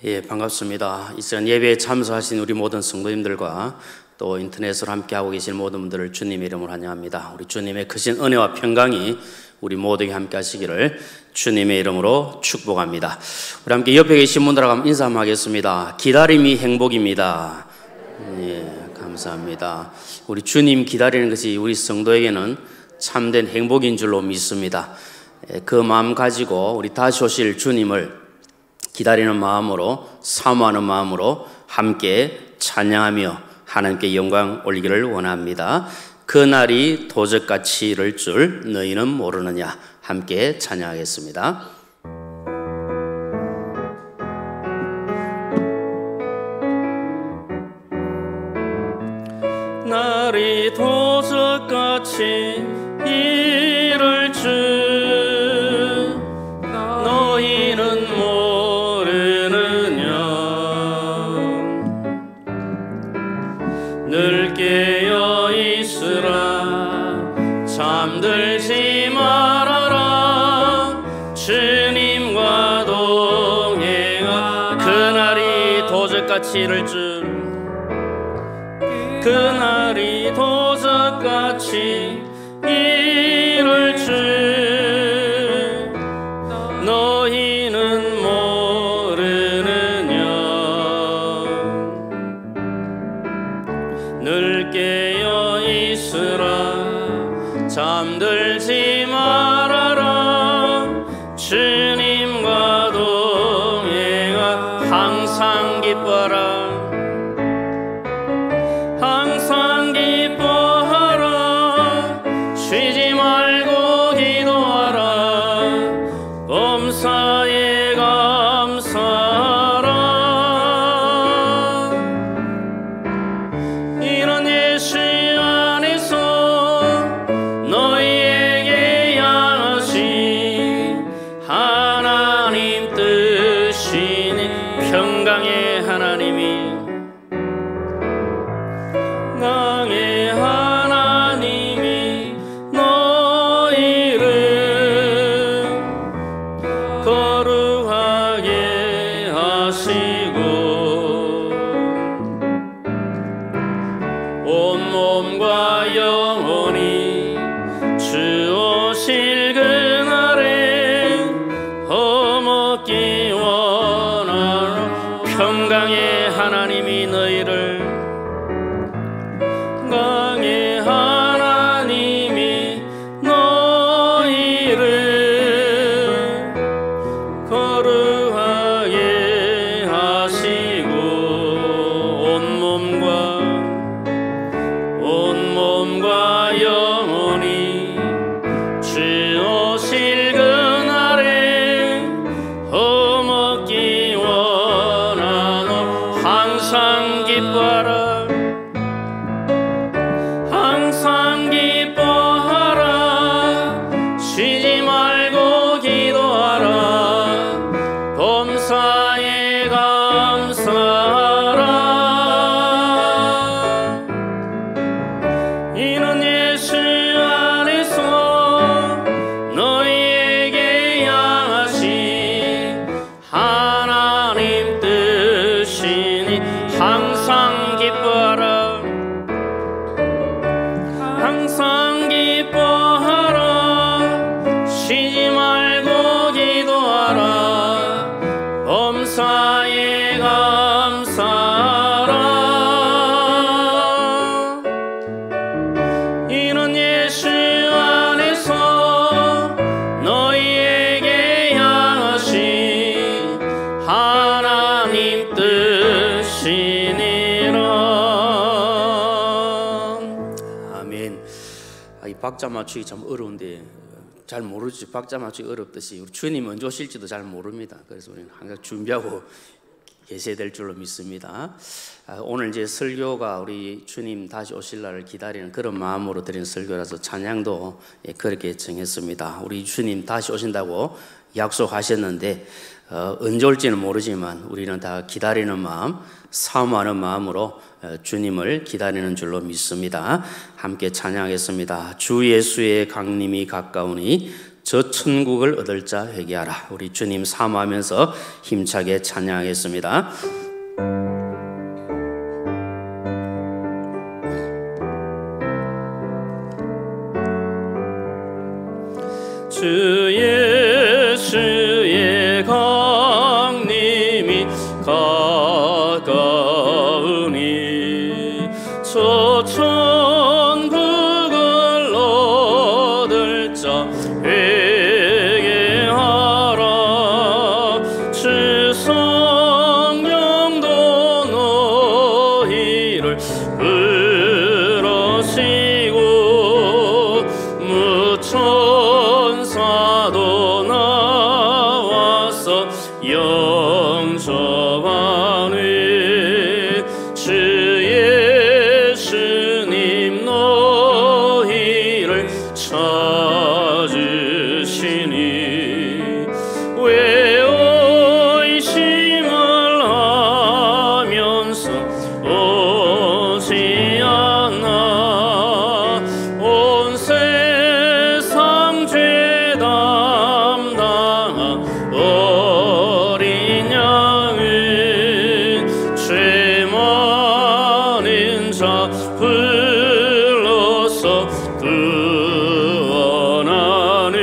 예, 반갑습니다. 이 시간 예배에 참석하신 우리 모든 성도님들과 또 인터넷으로 함께하고 계신 모든 분들을 주님의 이름으로 환영합니다. 우리 주님의 크신 은혜와 평강이 우리 모두에게 함께 하시기를 주님의 이름으로 축복합니다. 우리 함께 옆에 계신 분들하고 한번 인사 한번 하겠습니다. 기다림이 행복입니다. 예, 감사합니다. 우리 주님 기다리는 것이 우리 성도에게는 참된 행복인 줄로 믿습니다. 그 마음 가지고 우리 다시 오실 주님을 기다리는 마음으로, 사모하는 마음으로 함께 찬양하며 하나님께 영광 올리기를 원합니다. 그날이 도적같이 이를 줄 너희는 모르느냐. 함께 찬양하겠습니다. 날이 도적같이 이를 줄 너희는 모르느냐. 늘 깨어 있으라 잠들지 말아라 주님과 동행하. 그날이 도적같이 이를 줄, 그날이 도적같이 이를 줄 너희는 모르느냐. 늘 깨어 있으라 잠들지 말아라 주님과 동행하. 항상 기뻐라 항상 기뻐하라 쉬지 말고 기도하라 범사에 감사하라. 이런 예수 안에서 너희에게 향하신 하나님 뜻이니 평강의 하나님이 평강의 하나님이 너희를 거룩하게 하시고 온몸과 영혼이 주 오실 그날에 허먹기 원하노. 평강의 하나님이 너희를 평강의 하나님이 너희를 거룩하게 하시고 온몸과 영혼이 주 오실 그날에 허먹기 원하노. 항상 기뻐하라 항상 기뻐하라 쉬지 말고 기도하라 범사에 감사하라. 이는 예수 안에서 너희에게 향하신 하나님 뜻이니 항상 기뻐하라 항상 기뻐하라 쉬지 말고 기도하라 범사에 감사하라. 이는 예수 안에서 너희에게 향하신 하나님 뜻이니라. 이 박자 맞추기 참 어려운데 잘 모르지. 박자 맞추기 어렵듯이 우리 주님 언제 오실지도 잘 모릅니다. 그래서 우리는 항상 준비하고 계셔야 될 줄로 믿습니다. 오늘 이제 설교가 우리 주님 다시 오실 날을 기다리는 그런 마음으로 드리는 설교라서 찬양도 그렇게 정했습니다. 우리 주님 다시 오신다고 약속하셨는데 언제 올지는 모르지만 우리는 다 기다리는 마음, 사모하는 마음으로 주님을 기다리는 줄로 믿습니다. 함께 찬양하겠습니다. 주 예수의 강림이 가까우니 저 천국을 얻을 자 회개하라. 우리 주님 사모하면서 힘차게 찬양하겠습니다. 주 예수의 강림이 가까우니 저 천국을 얻을 자 회개하라. 주 성령도 너희를 부르시고 무천사도 나와서 영접하네. 주 예수님 너희를 찾으시니 왜 의심을 하면서 오지 않나. 온 세상 죄 담당한 어린 양은 죄 많은 자 불러서 구원하네.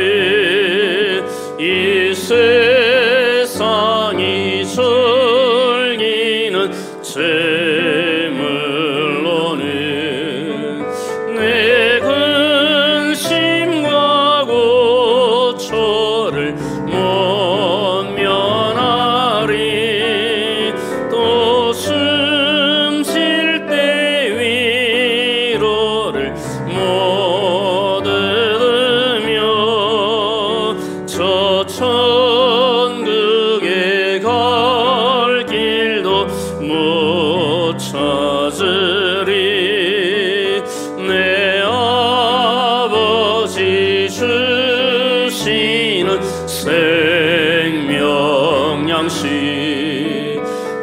이 세상이 즐기는 재물로는 내 근심과 고초를 못 면하리. 또 숨쉴 때 위로를 못 얻으며 저 천국에 갈 길도 못 찾으리. 내 아버지 주시는 생명 양식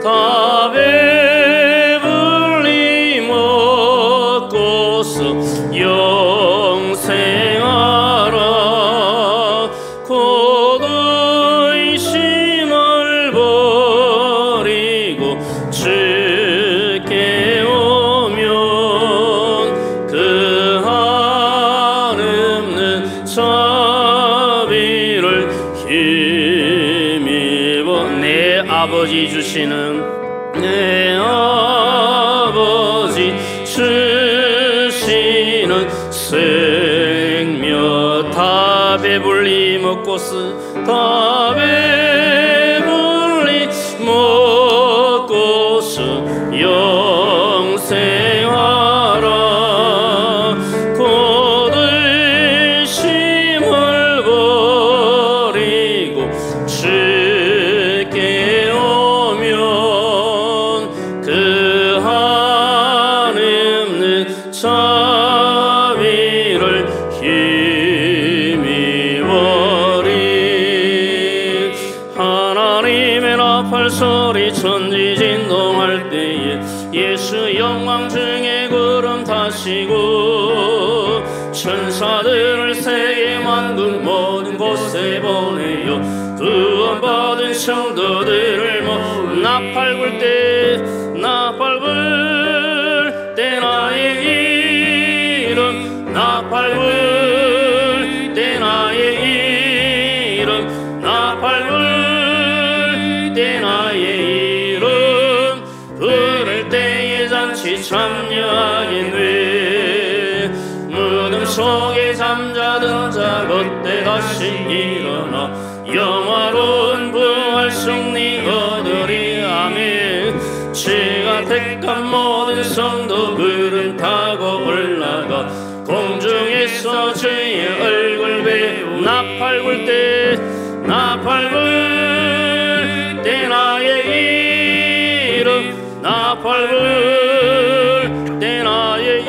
다 배불리 먹고서 영생하라. 곧 의심을 버리고 주께 오면 그 한없는 자비를 힘입어. 내 아버지 주시는 내 아버지 주시는 생명 다 배불리 먹고서 다 배불리 먹고서 영생하라. 곧 의심을 버리고 주께 오면 그 한없는 자비를 힘입어리. 하나님의 나팔 소리 천지 진동할 때에 예수 영광 중에 구름 타시고 천사들을 세계 만국 모든 곳에 보내요. 구원받은 성도들을 모두 나팔 불 때 나팔 불 때 나의 이름 나팔 불 때 나의 이름 나팔 불 때 나의 이름 부를 때에 잔치 참여하겠네. 무덤 속에 잠자던 자 그때 다시 일어나 영화로운 부활 승리 얻으리. 아멘. 주가 택한 모든 성도 구름 타고 올라가 공중에서 주의 얼굴 배우 나팔 불 때 나팔 불 때 나의 이름 나팔 불 때 나의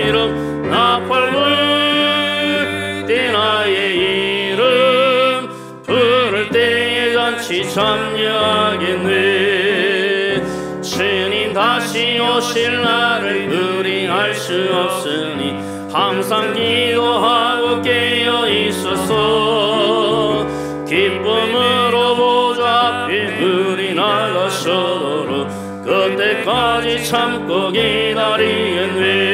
이름 나팔 불 때 나의 이름 부를 때에 잔치 참여하겠네. 주님 다시 오실 날을 우리 알 수 없으니 항상 기도하고 깨어 있어서 기쁨으로 보좌 앞에 우리 나가서도록 그때까지 참고 기다리겠네.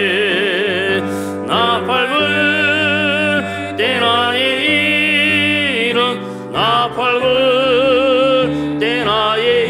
나 밟을 때 나의 이름, 나 밟을 때 나의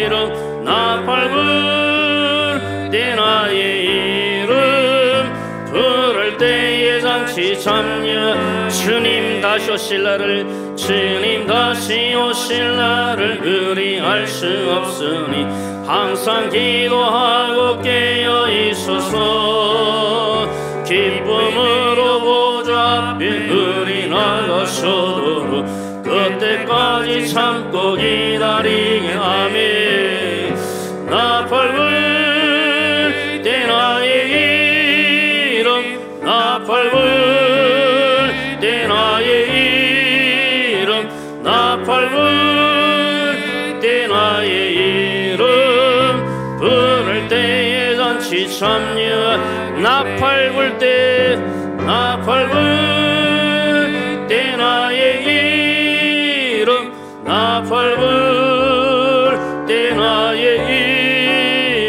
이름, 나 밟을 때 나의 이름, 부를 때에 잔치 참여. 주님 다시 오실 날을, 주님 다시 오실 날을 우리 알 수 없으니 항상 기도하고 깨어 있어서 기쁨으로 보좌 앞에 우리 나가서도록 그때까지 참고 기다리게. 아멘. 나 밟을 때 나의 이름, 나 밟을 때 나의 이름, 나 밟을 때 나의 이름, 부를 때에 잔치 참여. 나 밟을 때, 나 밟을 때 나의 이름, 나 밟을 때 나의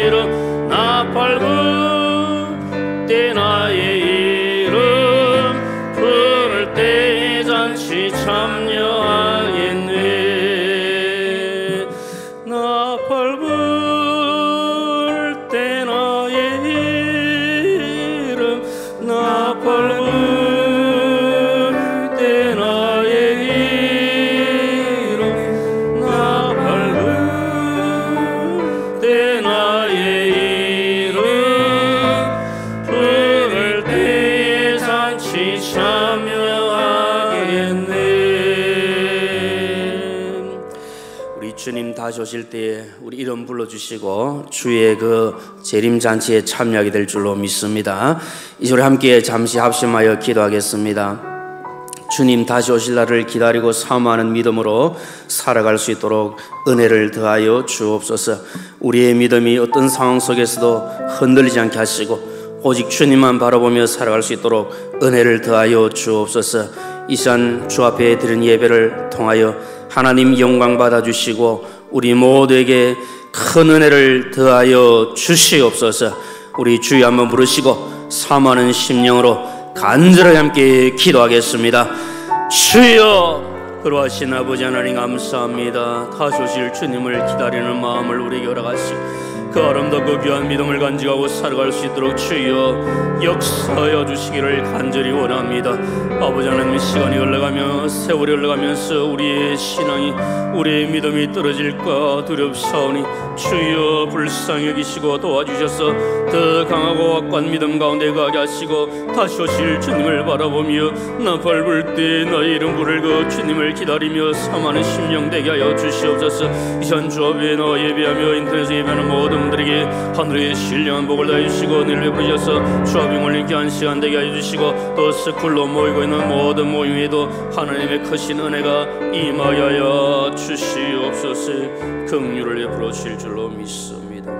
이름, 나 밟을 때 나의 이름, 부를 때에 잔치 참여하겠네. 나 밟을 때 나의 이름, 나 밟을 때 나의 이름, 나 밟을 때 나의 이름, 부를 때에 잔치 참여하겠네. 우리 주님 다시 오실 때에 우리 이름 불러주시고 주의 그 재림잔치에 참여하게 될 줄로 믿습니다. 이제 우리 함께 잠시 합심하여 기도하겠습니다. 주님 다시 오실 날을 기다리고 사모하는 믿음으로 살아갈 수 있도록 은혜를 더하여 주옵소서. 우리의 믿음이 어떤 상황 속에서도 흔들리지 않게 하시고 오직 주님만 바라보며 살아갈 수 있도록 은혜를 더하여 주옵소서. 이 시간 주 앞에 드린 예배를 통하여 하나님 영광 받아주시고 우리 모두에게 큰 은혜를 더하여 주시옵소서. 우리 주여 한번 부르시고 사모하는 심령으로 간절하게 함께 기도하겠습니다. 주여, 그러하신 아버지 하나님 감사합니다. 다시 오실 주님을 기다리는 마음을 우리에게 허락하시고 그 아름답고 귀한 믿음을 간직하고 살아갈 수 있도록 주여 역사하여 주시기를 간절히 원합니다. 아버지 하나님, 시간이 흘러가며 세월이 흘러가면서 우리의 신앙이, 우리의 믿음이 떨어질까 두렵사오니 주여 불쌍히 여기시고 도와주셔서 더 강하고 확고한 믿음 가운데 가게 하시고 다시 오실 주님을 바라보며 나 밟을 때 나의 이름 부르고 주님을 기다리며 사모하는 심령 되게 하여 주시옵소서. 이 시간 주 앞에 나와 예배하며 인터넷에 예배하는 모든 분들에게 하늘의 신령한 복을 다해주시고 늘 베풀으셔서 주 앞에 몰린 귀한 시간 되게 하여 주시고 또 스쿨로 모이고 있는 모든 모임에도 하나님의 크신 은혜가 임하여 주시옵소서. 긍휼을 베풀어 주실 줄로 믿습니다.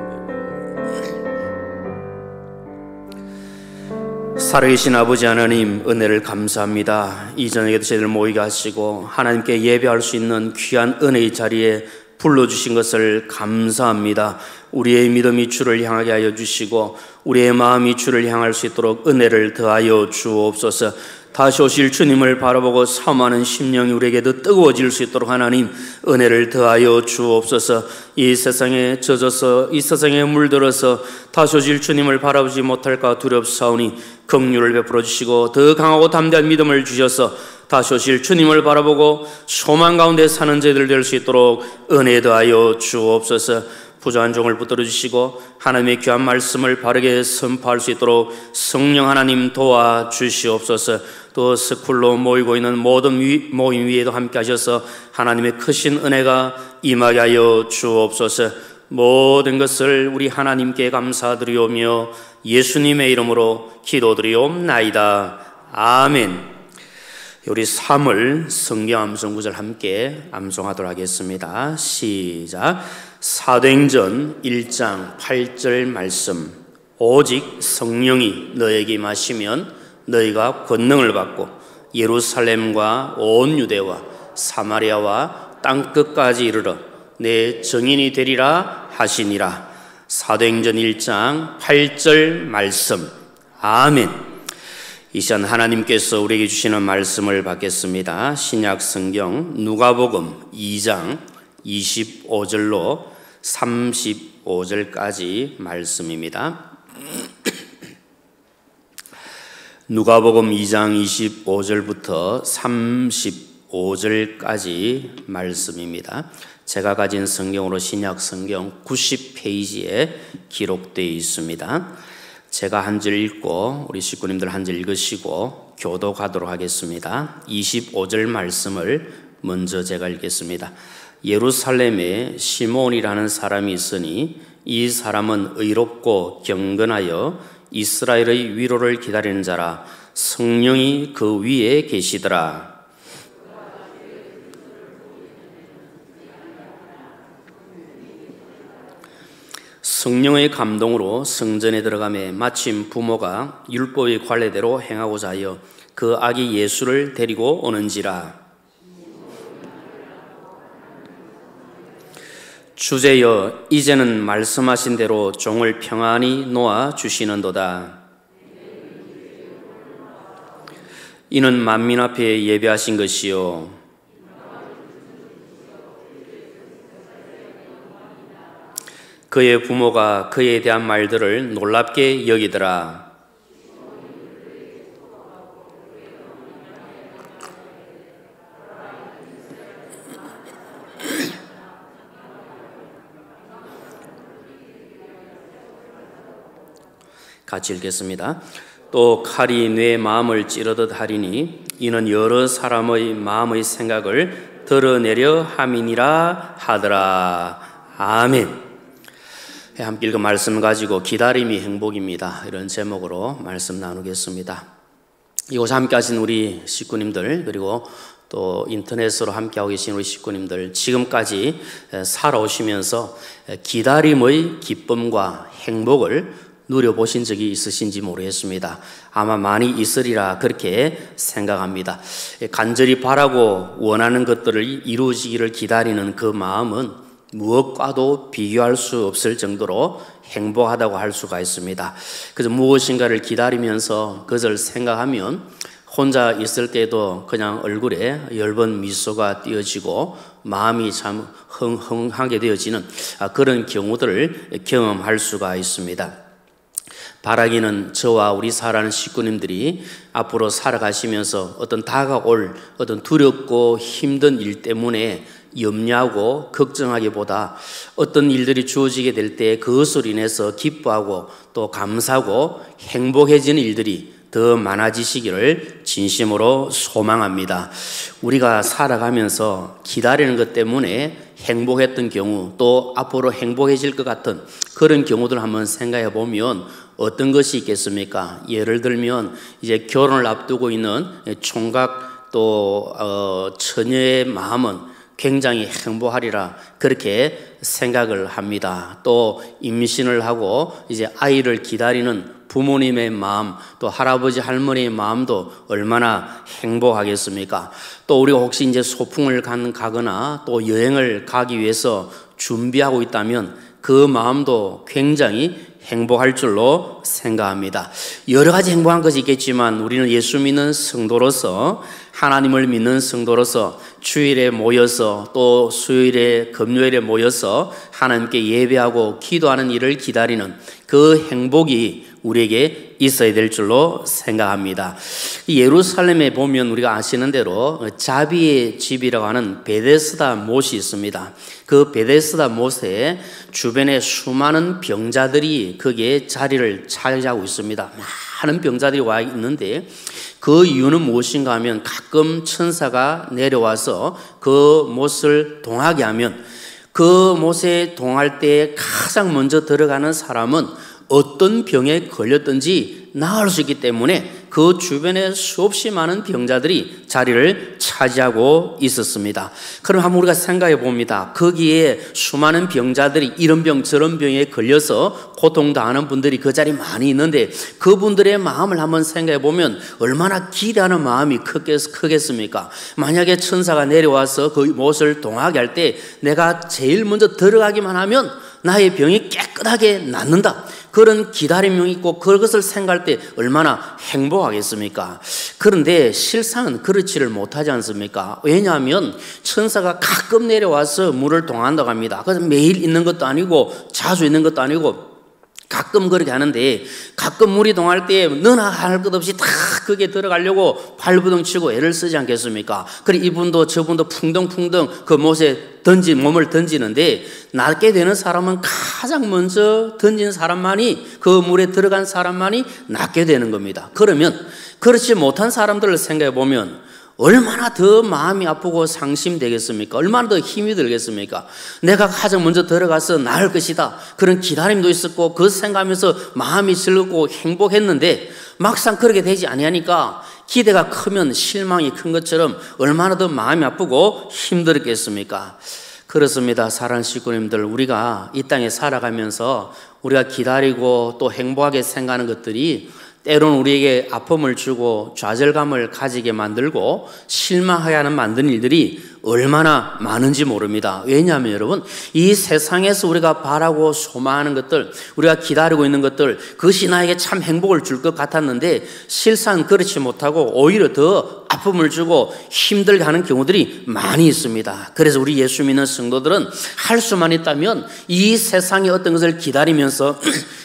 살아계신 아버지 하나님, 은혜를 감사합니다. 이 저녁에도 저희들 모이게 하시고 하나님께 예배할 수 있는 귀한 은혜의 자리에 불러주신 것을 감사합니다. 우리의 믿음이 주를 향하게 하여 주시고 우리의 마음이 주를 향할 수 있도록 은혜를 더하여 주옵소서. 다시 오실 주님을 바라보고 사모하는 심령이 우리에게 더 뜨거워질 수 있도록 하나님 은혜를 더하여 주옵소서. 이 세상에 젖어서 이 세상에 물들어서 다시 오실 주님을 바라보지 못할까 두렵사오니 긍휼을 베풀어 주시고 더 강하고 담대한 믿음을 주셔서 다시 오실 주님을 바라보고 소망 가운데 사는 저희들 될 수 있도록 은혜 더하여 주옵소서. 부족한 종을 붙들어 주시고 하나님의 귀한 말씀을 바르게 선포할 수 있도록 성령 하나님 도와 주시옵소서. 또 스쿨로 모이고 있는 모든 모임 위에도 함께 하셔서 하나님의 크신 은혜가 임하게 하여 주옵소서. 모든 것을 우리 하나님께 감사드리오며 예수님의 이름으로 기도드리옵나이다. 아멘. 우리 3월 성경 암송 구절 함께 암송하도록 하겠습니다. 시작. 사도행전 1장 8절 말씀. 오직 성령이 너에게 임하시면 너희가 권능을 받고 예루살렘과 온 유대와 사마리아와 땅끝까지 이르러 내 증인이 되리라 하시니라. 사도행전 1장 8절 말씀. 아멘. 이 시간 하나님께서 우리에게 주시는 말씀을 받겠습니다. 신약 성경 누가복음 2장 25절로 35절까지 말씀입니다. 누가복음 2장 25절부터 35절까지 말씀입니다. 제가 가진 성경으로 신약 성경 90페이지에 기록되어 있습니다. 제가 한 절 읽고 우리 식구님들 한 절 읽으시고 교도하도록 하겠습니다. 25절 말씀을 먼저 제가 읽겠습니다. 예루살렘에 시몬이라는 사람이 있으니 이 사람은 의롭고 경건하여 이스라엘의 위로를 기다리는 자라. 성령이 그 위에 계시더라. 성령의 감동으로 성전에 들어가매 마침 부모가 율법의 관례대로 행하고자 하여 그 아기 예수를 데리고 오는지라. 주제여, 이제는 말씀하신 대로 종을 평안히 놓아 주시는도다. 이는 만민 앞에 예배하신 것이요 그의 부모가 그에 대한 말들을 놀랍게 여기더라. 같이 읽겠습니다. 또 칼이 내 마음을 찌르듯 하리니 이는 여러 사람의 마음의 생각을 드러내려 함이니라 하더라. 아멘. 함께 읽은 말씀 가지고 기다림이 행복입니다. 이런 제목으로 말씀 나누겠습니다. 이곳에 함께 하신 우리 식구님들, 그리고 또 인터넷으로 함께하고 계신 우리 식구님들, 지금까지 살아오시면서 기다림의 기쁨과 행복을 누려보신 적이 있으신지 모르겠습니다. 아마 많이 있으리라 그렇게 생각합니다. 간절히 바라고 원하는 것들을 이루어지기를 기다리는 그 마음은 무엇과도 비교할 수 없을 정도로 행복하다고 할 수가 있습니다. 그래서 무엇인가를 기다리면서 그것을 생각하면 혼자 있을 때도 그냥 얼굴에 엷은 미소가 띄어지고 마음이 참 흥하게 되어지는 그런 경우들을 경험할 수가 있습니다. 바라기는 저와 우리 살아가는 식구님들이 앞으로 살아가시면서 어떤 다가올 어떤 두렵고 힘든 일 때문에 염려하고 걱정하기보다 어떤 일들이 주어지게 될 때 그것으로 인해서 기뻐하고 또 감사하고 행복해지는 일들이 더 많아지시기를 진심으로 소망합니다. 우리가 살아가면서 기다리는 것 때문에 행복했던 경우, 또 앞으로 행복해질 것 같은 그런 경우들 한번 생각해 보면 어떤 것이 있겠습니까? 예를 들면 이제 결혼을 앞두고 있는 총각 또 처녀의 마음은 굉장히 행복하리라 그렇게 생각을 합니다. 또 임신을 하고 이제 아이를 기다리는 부모님의 마음, 또 할아버지 할머니의 마음도 얼마나 행복하겠습니까? 또 우리가 혹시 이제 소풍을 가거나 또 여행을 가기 위해서 준비하고 있다면 그 마음도 굉장히 행복할 줄로 생각합니다. 여러 가지 행복한 것이 있겠지만 우리는 예수 믿는 성도로서, 하나님을 믿는 성도로서 주일에 모여서 또 수요일에 금요일에 모여서 하나님께 예배하고 기도하는 일을 기다리는 그 행복이 우리에게 있어야 될 줄로 생각합니다. 예루살렘에 보면 우리가 아시는 대로 자비의 집이라고 하는 베데스다 못이 있습니다. 그 베데스다 못에 주변에 수많은 병자들이 거기에 자리를 차지하고 있습니다. 많은 병자들이 와 있는데 그 이유는 무엇인가 하면 가끔 천사가 내려와서 그 못을 동하게 하면 그 못에 동할 때 가장 먼저 들어가는 사람은 어떤 병에 걸렸든지 나을 수 있기 때문에 그 주변에 수없이 많은 병자들이 자리를 차지하고 있었습니다. 그럼 한번 우리가 생각해 봅니다. 거기에 수많은 병자들이 이런 병 저런 병에 걸려서 고통당하는 분들이 그 자리에 많이 있는데 그분들의 마음을 한번 생각해 보면 얼마나 기대하는 마음이 크겠습니까? 만약에 천사가 내려와서 그 못을 동하게 할 때 내가 제일 먼저 들어가기만 하면 나의 병이 깨끗하게 낫는다. 그런 기다림이 있고 그것을 생각할 때 얼마나 행복하겠습니까? 그런데 실상은 그렇지를 못하지 않습니까? 왜냐하면 천사가 가끔 내려와서 물을 동한다고 합니다. 그래서 매일 있는 것도 아니고 자주 있는 것도 아니고 가끔 그렇게 하는데 가끔 물이 동할 때 너나 할 것 없이 다 거기에 들어가려고 발부둥 치고 애를 쓰지 않겠습니까? 그리고 이분도 저분도 풍덩풍덩 그 못에 몸을 던지는데 낫게 되는 사람은 가장 먼저 던진 사람만이 그 물에 들어간 사람만이 낫게 되는 겁니다. 그러면 그렇지 못한 사람들을 생각해 보면 얼마나 더 마음이 아프고 상심되겠습니까? 얼마나 더 힘이 들겠습니까? 내가 가장 먼저 들어가서 나을 것이다. 그런 기다림도 있었고 그 생각하면서 마음이 즐겁고 행복했는데 막상 그렇게 되지 아니하니까 기대가 크면 실망이 큰 것처럼 얼마나 더 마음이 아프고 힘들었겠습니까? 그렇습니다. 사랑하는 식구님들, 우리가 이 땅에 살아가면서 우리가 기다리고 또 행복하게 생각하는 것들이 때로는 우리에게 아픔을 주고 좌절감을 가지게 만들고 실망하게 하는 만드는 일들이 얼마나 많은지 모릅니다. 왜냐하면 여러분, 이 세상에서 우리가 바라고 소망하는 것들, 우리가 기다리고 있는 것들, 그것이 나에게 참 행복을 줄 것 같았는데 실상 그렇지 못하고 오히려 더 아픔을 주고 힘들게 하는 경우들이 많이 있습니다. 그래서 우리 예수 믿는 성도들은 할 수만 있다면 이 세상의 어떤 것을 기다리면서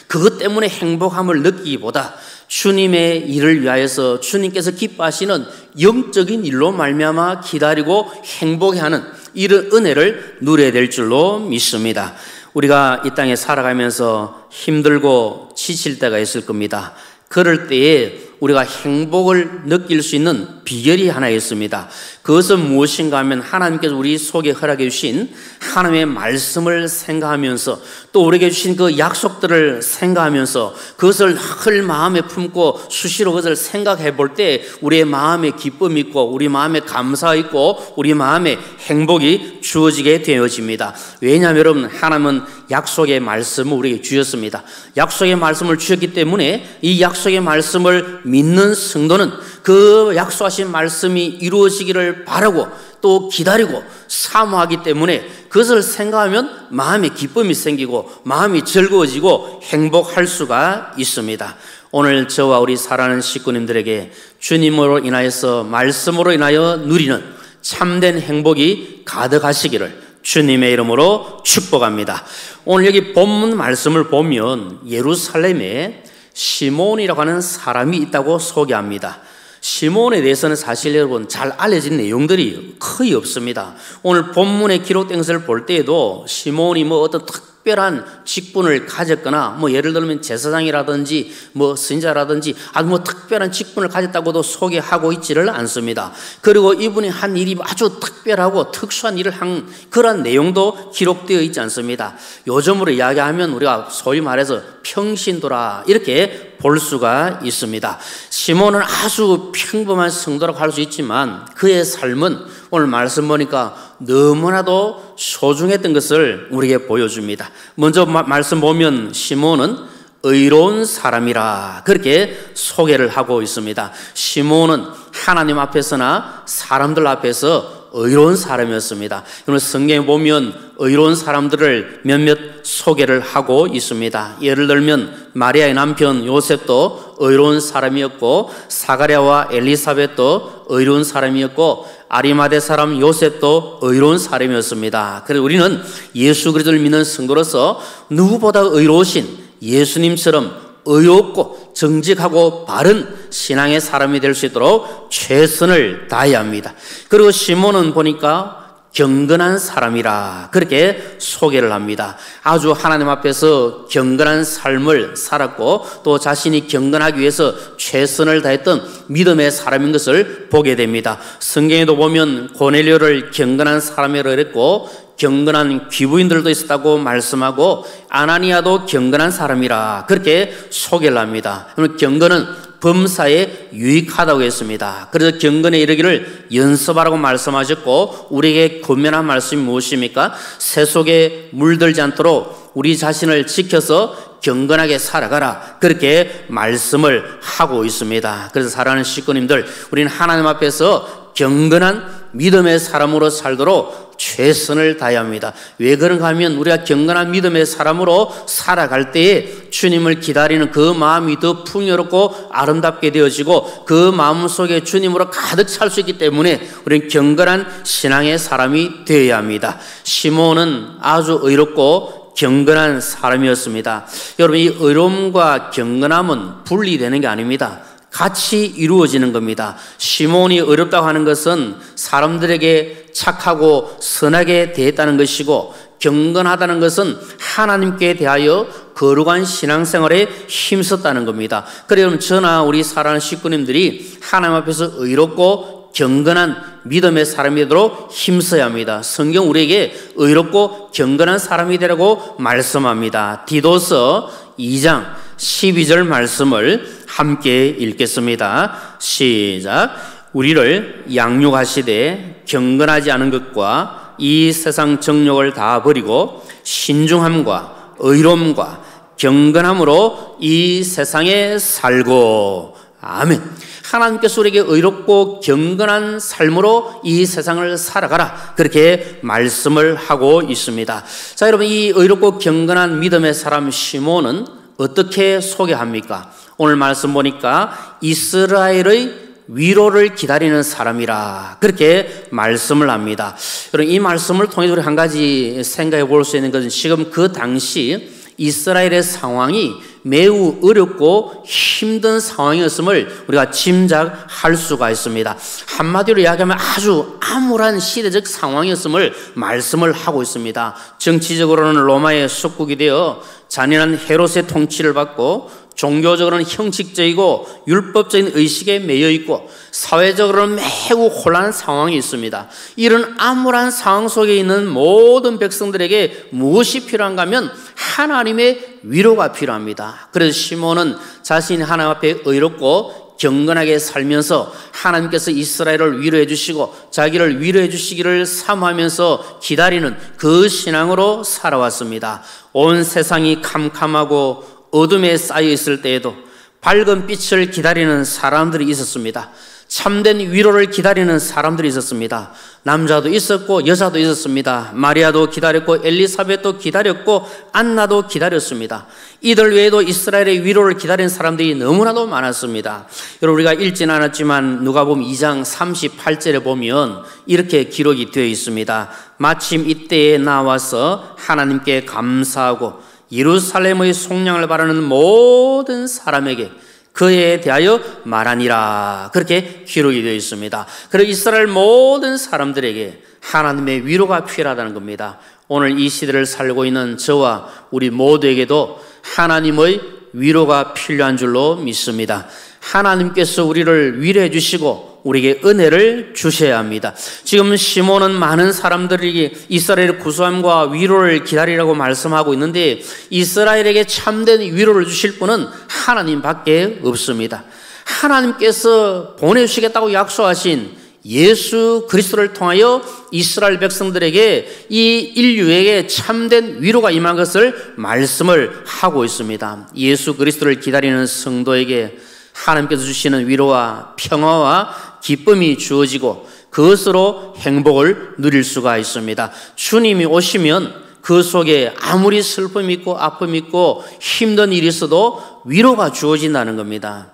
그것 때문에 행복함을 느끼기보다 주님의 일을 위하여서 주님께서 기뻐하시는 영적인 일로 말미암아 기다리고 행복해하는 이런 은혜를 누려야 될 줄로 믿습니다. 우리가 이 땅에 살아가면서 힘들고 지칠 때가 있을 겁니다. 그럴 때에 우리가 행복을 느낄 수 있는 비결이 하나 있습니다. 그것은 무엇인가 하면 하나님께서 우리 속에 허락해 주신 하나님의 말씀을 생각하면서 또 우리에게 주신 그 약속들을 생각하면서 그것을 늘 마음에 품고 수시로 그것을 생각해 볼 때 우리의 마음에 기쁨이 있고 우리 마음에 감사가 있고 우리 마음에 행복이 주어지게 되어집니다. 왜냐하면 여러분, 하나님은 약속의 말씀을 우리에게 주셨습니다. 약속의 말씀을 주셨기 때문에 이 약속의 말씀을 믿는 성도는 그 약속하신 말씀이 이루어지기를 바라고 또 기다리고 사모하기 때문에 그것을 생각하면 마음에 기쁨이 생기고 마음이 즐거워지고 행복할 수가 있습니다. 오늘 저와 우리 사랑하는 식구님들에게 주님으로 인하여서 말씀으로 인하여 누리는 참된 행복이 가득하시기를 주님의 이름으로 축복합니다. 오늘 여기 본문 말씀을 보면 예루살렘에 시몬이라고 하는 사람이 있다고 소개합니다. 시몬에 대해서는 사실 여러분 잘 알려진 내용들이 거의 없습니다. 오늘 본문에 기록된 것을 볼 때에도 시몬이 어떤 특별한 직분을 가졌거나 예를 들면 제사장이라든지 선지자라든지 아주 특별한 직분을 가졌다고도 소개하고 있지를 않습니다. 그리고 이분이 한 일이 아주 특별하고 특수한 일을 한 그런 내용도 기록되어 있지 않습니다. 요즘으로 이야기하면 우리가 소위 말해서 평신도라 이렇게 볼 수가 있습니다. 시몬은 아주 평범한 성도라고 할 수 있지만 그의 삶은 오늘 말씀 보니까 너무나도 소중했던 것을 우리에게 보여줍니다. 먼저 말씀 보면 시몬은 의로운 사람이라 그렇게 소개를 하고 있습니다. 시몬은 하나님 앞에서나 사람들 앞에서 의로운 사람이었습니다. 그러면 성경에 보면 의로운 사람들을 몇몇 소개를 하고 있습니다. 예를 들면 마리아의 남편 요셉도 의로운 사람이었고 사가랴와 엘리사벳도 의로운 사람이었고 아리마대 사람 요셉도 의로운 사람이었습니다. 그래서 우리는 예수 그리스도를 믿는 성도로서 누구보다 의로우신 예수님처럼 의롭고 정직하고 바른 신앙의 사람이 될 수 있도록 최선을 다해야 합니다. 그리고 시몬은 보니까 경건한 사람이라 그렇게 소개를 합니다. 아주 하나님 앞에서 경건한 삶을 살았고 또 자신이 경건하기 위해서 최선을 다했던 믿음의 사람인 것을 보게 됩니다. 성경에도 보면 고넬료를 경건한 사람이라고 그랬고 경건한 귀부인들도 있었다고 말씀하고 아나니아도 경건한 사람이라 그렇게 소개를 합니다. 경건은 범사에 유익하다고 했습니다. 그래서 경건에 이르기를 연습하라고 말씀하셨고, 우리에게 권면한 말씀이 무엇입니까? 새 속에 물들지 않도록 우리 자신을 지켜서 경건하게 살아가라, 그렇게 말씀을 하고 있습니다. 그래서 사랑하는 식구님들, 우리는 하나님 앞에서 경건한 믿음의 사람으로 살도록 최선을 다해야 합니다. 왜 그런가 하면 우리가 경건한 믿음의 사람으로 살아갈 때에 주님을 기다리는 그 마음이 더 풍요롭고 아름답게 되어지고 그 마음 속에 주님으로 가득 찰 수 있기 때문에 우리는 경건한 신앙의 사람이 되어야 합니다. 시몬은 아주 의롭고 경건한 사람이었습니다. 여러분, 이 의로움과 경건함은 분리되는 게 아닙니다. 같이 이루어지는 겁니다. 시몬이 의롭다고 하는 것은 사람들에게 착하고 선하게 대했다는 것이고, 경건하다는 것은 하나님께 대하여 거룩한 신앙생활에 힘썼다는 겁니다. 그래서 저나 우리 사랑하는 식구님들이 하나님 앞에서 의롭고 경건한 믿음의 사람이 되도록 힘써야 합니다. 성경 우리에게 의롭고 경건한 사람이 되라고 말씀합니다. 디도서 2장 12절 말씀을 함께 읽겠습니다. 시작. 우리를 양육하시되 경건하지 않은 것과 이 세상 정욕을 다 버리고 신중함과 의로움과 경건함으로 이 세상에 살고. 아멘. 하나님께서 우리에게 의롭고 경건한 삶으로 이 세상을 살아가라, 그렇게 말씀을 하고 있습니다. 자, 여러분, 이 의롭고 경건한 믿음의 사람 시몬은 어떻게 소개합니까? 오늘 말씀 보니까 이스라엘의 위로를 기다리는 사람이라, 그렇게 말씀을 합니다. 여러분, 이 말씀을 통해서 우리 한 가지 생각해 볼 수 있는 것은, 지금 그 당시 이스라엘의 상황이 매우 어렵고 힘든 상황이었음을 우리가 짐작할 수가 있습니다. 한마디로 이야기하면 아주 암울한 시대적 상황이었음을 말씀을 하고 있습니다. 정치적으로는 로마의 속국이 되어 잔인한 헤롯의 통치를 받고, 종교적으로는 형식적이고 율법적인 의식에 매여 있고, 사회적으로는 매우 혼란한 상황이 있습니다. 이런 암울한 상황 속에 있는 모든 백성들에게 무엇이 필요한가 하면 하나님의 위로가 필요합니다. 그래서 시몬은 자신이 하나님 앞에 의롭고 경건하게 살면서 하나님께서 이스라엘을 위로해 주시고 자기를 위로해 주시기를 사모하면서 기다리는 그 신앙으로 살아왔습니다. 온 세상이 캄캄하고 어둠에 쌓여 있을 때에도 밝은 빛을 기다리는 사람들이 있었습니다. 참된 위로를 기다리는 사람들이 있었습니다. 남자도 있었고 여자도 있었습니다. 마리아도 기다렸고 엘리사벳도 기다렸고 안나도 기다렸습니다. 이들 외에도 이스라엘의 위로를 기다리는 사람들이 너무나도 많았습니다. 여러분, 우리가 읽지는 않았지만 누가복음 2장 38절에 보면 이렇게 기록이 되어 있습니다. 마침 이때에 나와서 하나님께 감사하고 예루살렘의 속량을 바라는 모든 사람에게 그에 대하여 말하니라, 그렇게 기록이 되어 있습니다. 그리고 이스라엘 모든 사람들에게 하나님의 위로가 필요하다는 겁니다. 오늘 이 시대를 살고 있는 저와 우리 모두에게도 하나님의 위로가 필요한 줄로 믿습니다. 하나님께서 우리를 위로해 주시고 우리에게 은혜를 주셔야 합니다. 지금 시몬은 많은 사람들이 이스라엘의 구수함과 위로를 기다리라고 말씀하고 있는데, 이스라엘에게 참된 위로를 주실 분은 하나님밖에 없습니다. 하나님께서 보내주시겠다고 약속하신 예수 그리스도를 통하여 이스라엘 백성들에게, 이 인류에게 참된 위로가 임한 것을 말씀을 하고 있습니다. 예수 그리스도를 기다리는 성도에게 하나님께서 주시는 위로와 평화와 기쁨이 주어지고 그것으로 행복을 누릴 수가 있습니다. 주님이 오시면 그 속에 아무리 슬픔이 있고 아픔이 있고 힘든 일이 있어도 위로가 주어진다는 겁니다.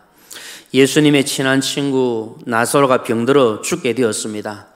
예수님의 친한 친구 나사로가 병들어 죽게 되었습니다.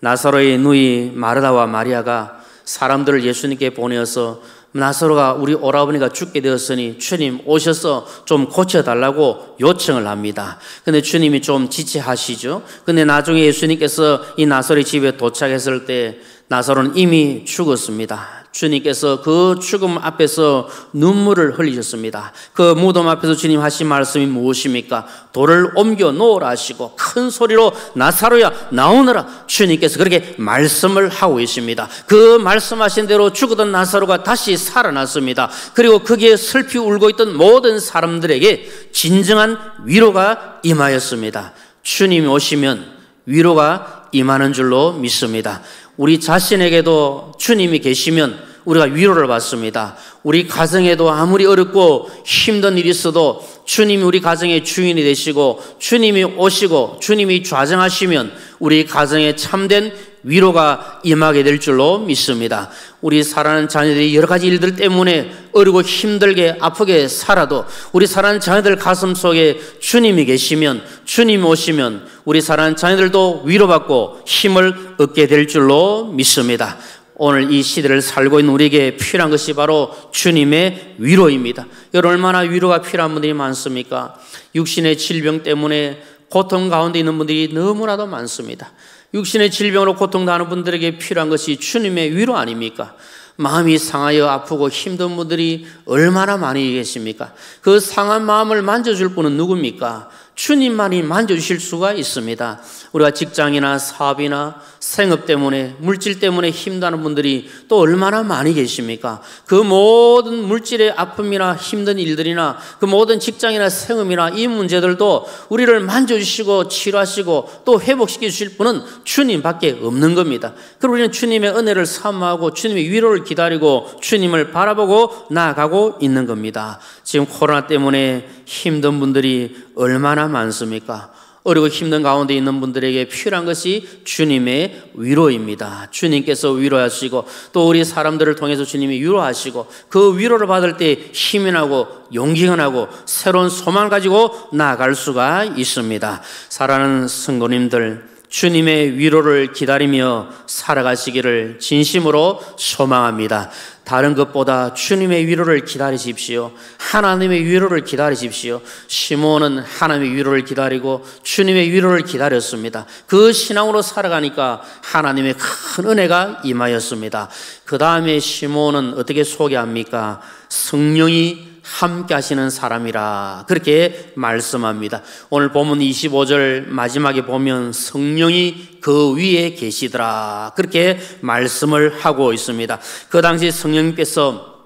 나사로의 누이 마르다와 마리아가 사람들을 예수님께 보내어서 나사로가 우리 오라버니가 죽게 되었으니 주님 오셔서 좀 고쳐달라고 요청을 합니다. 근데 주님이 좀 지체하시죠. 근데 나중에 예수님께서 이 나사로의 집에 도착했을 때 나사로는 이미 죽었습니다. 주님께서 그 죽음 앞에서 눈물을 흘리셨습니다. 그 무덤 앞에서 주님 하신 말씀이 무엇입니까? 돌을 옮겨 놓으라 하시고 큰 소리로 나사로야 나오너라, 주님께서 그렇게 말씀을 하고 계십니다. 그 말씀하신 대로 죽었던 나사로가 다시 살아났습니다. 그리고 거기에 슬피 울고 있던 모든 사람들에게 진정한 위로가 임하였습니다. 주님이 오시면 위로가 임하는 줄로 믿습니다. 우리 자신에게도 주님이 계시면 우리가 위로를 받습니다. 우리 가정에도 아무리 어렵고 힘든 일이 있어도 주님이 우리 가정의 주인이 되시고 주님이 오시고 주님이 좌정하시면 우리 가정에 참된 위로가 임하게 될 줄로 믿습니다. 우리 사랑하는 자녀들이 여러 가지 일들 때문에 어렵고 힘들게 아프게 살아도 우리 사랑하는 자녀들 가슴 속에 주님이 계시면, 주님이 오시면 우리 사랑하는 자녀들도 위로받고 힘을 얻게 될 줄로 믿습니다. 오늘 이 시대를 살고 있는 우리에게 필요한 것이 바로 주님의 위로입니다. 여러분, 얼마나 위로가 필요한 분들이 많습니까? 육신의 질병 때문에 고통 가운데 있는 분들이 너무나도 많습니다. 육신의 질병으로 고통당하는 분들에게 필요한 것이 주님의 위로 아닙니까? 마음이 상하여 아프고 힘든 분들이 얼마나 많이 계십니까? 그 상한 마음을 만져줄 분은 누굽니까? 주님만이 만져주실 수가 있습니다. 우리가 직장이나 사업이나 생업 때문에, 물질 때문에 힘드는 분들이 또 얼마나 많이 계십니까? 그 모든 물질의 아픔이나 힘든 일들이나 그 모든 직장이나 생업이나 이 문제들도 우리를 만져주시고 치료하시고 또 회복시켜 주실 분은 주님밖에 없는 겁니다. 그리고 우리는 주님의 은혜를 사모하고 주님의 위로를 기다리고 주님을 바라보고 나아가고 있는 겁니다. 지금 코로나 때문에 힘든 분들이 얼마나 많습니까? 어렵고 힘든 가운데 있는 분들에게 필요한 것이 주님의 위로입니다. 주님께서 위로하시고 또 우리 사람들을 통해서 주님이 위로하시고 그 위로를 받을 때 힘이 나고 용기가 나고 새로운 소망을 가지고 나아갈 수가 있습니다. 사랑하는 성도님들, 주님의 위로를 기다리며 살아가시기를 진심으로 소망합니다. 다른 것보다 주님의 위로를 기다리십시오. 하나님의 위로를 기다리십시오. 시몬은 하나님의 위로를 기다리고 주님의 위로를 기다렸습니다. 그 신앙으로 살아가니까 하나님의 큰 은혜가 임하였습니다. 그 다음에 시몬은 어떻게 소개합니까? 성령이 함께 하시는 사람이라 그렇게 말씀합니다. 오늘 본문 25절 마지막에 보면 성령이 그 위에 계시더라 그렇게 말씀을 하고 있습니다. 그 당시 성령님께서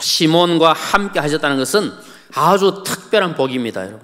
시몬과 함께 하셨다는 것은 아주 특별한 복입니다, 여러분.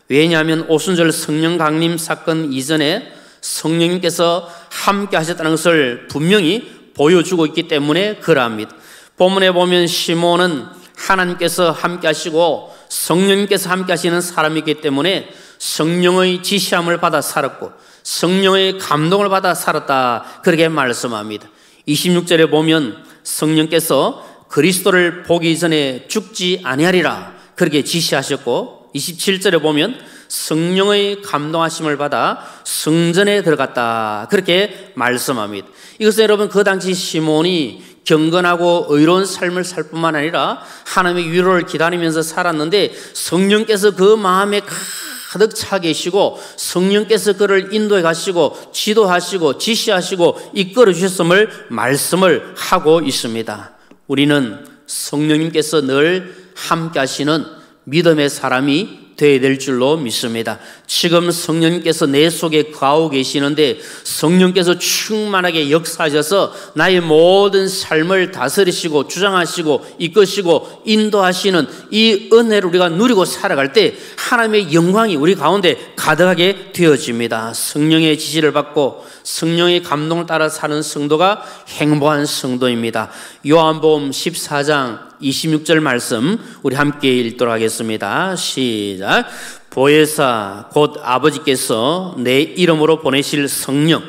왜냐하면 오순절 성령 강림 사건 이전에 성령님께서 함께 하셨다는 것을 분명히 보여주고 있기 때문에 그러합니다. 본문에 보면 시몬은 하나님께서 함께 하시고 성령님께서 함께 하시는 사람이기 때문에 성령의 지시함을 받아 살았고 성령의 감동을 받아 살았다 그렇게 말씀합니다. 26절에 보면 성령께서 그리스도를 보기 전에 죽지 아니하리라 그렇게 지시하셨고 27절에 보면 성령의 감동하심을 받아 성전에 들어갔다 그렇게 말씀합니다. 이것은 여러분 그 당시 시몬이 경건하고 의로운 삶을 살 뿐만 아니라 하나님의 위로를 기다리면서 살았는데 성령께서 그 마음에 가득 차 계시고 성령께서 그를 인도해 가시고 지도하시고 지시하시고 이끌어 주셨음을 말씀을 하고 있습니다. 우리는 성령님께서 늘 함께 하시는 믿음의 사람이 되어야 될 줄로 믿습니다. 지금 성령님께서 내 속에 거하고 계시는데 성령께서 충만하게 역사하셔서 나의 모든 삶을 다스리시고 주장하시고 이끄시고 인도하시는 이 은혜를 우리가 누리고 살아갈 때 하나님의 영광이 우리 가운데 가득하게 되어집니다. 성령의 지시를 받고 성령의 감동을 따라 사는 성도가 행복한 성도입니다. 요한복음 14장 26절 말씀 우리 함께 읽도록 하겠습니다. 시작. 보혜사 곧 아버지께서 내 이름으로 보내실 성령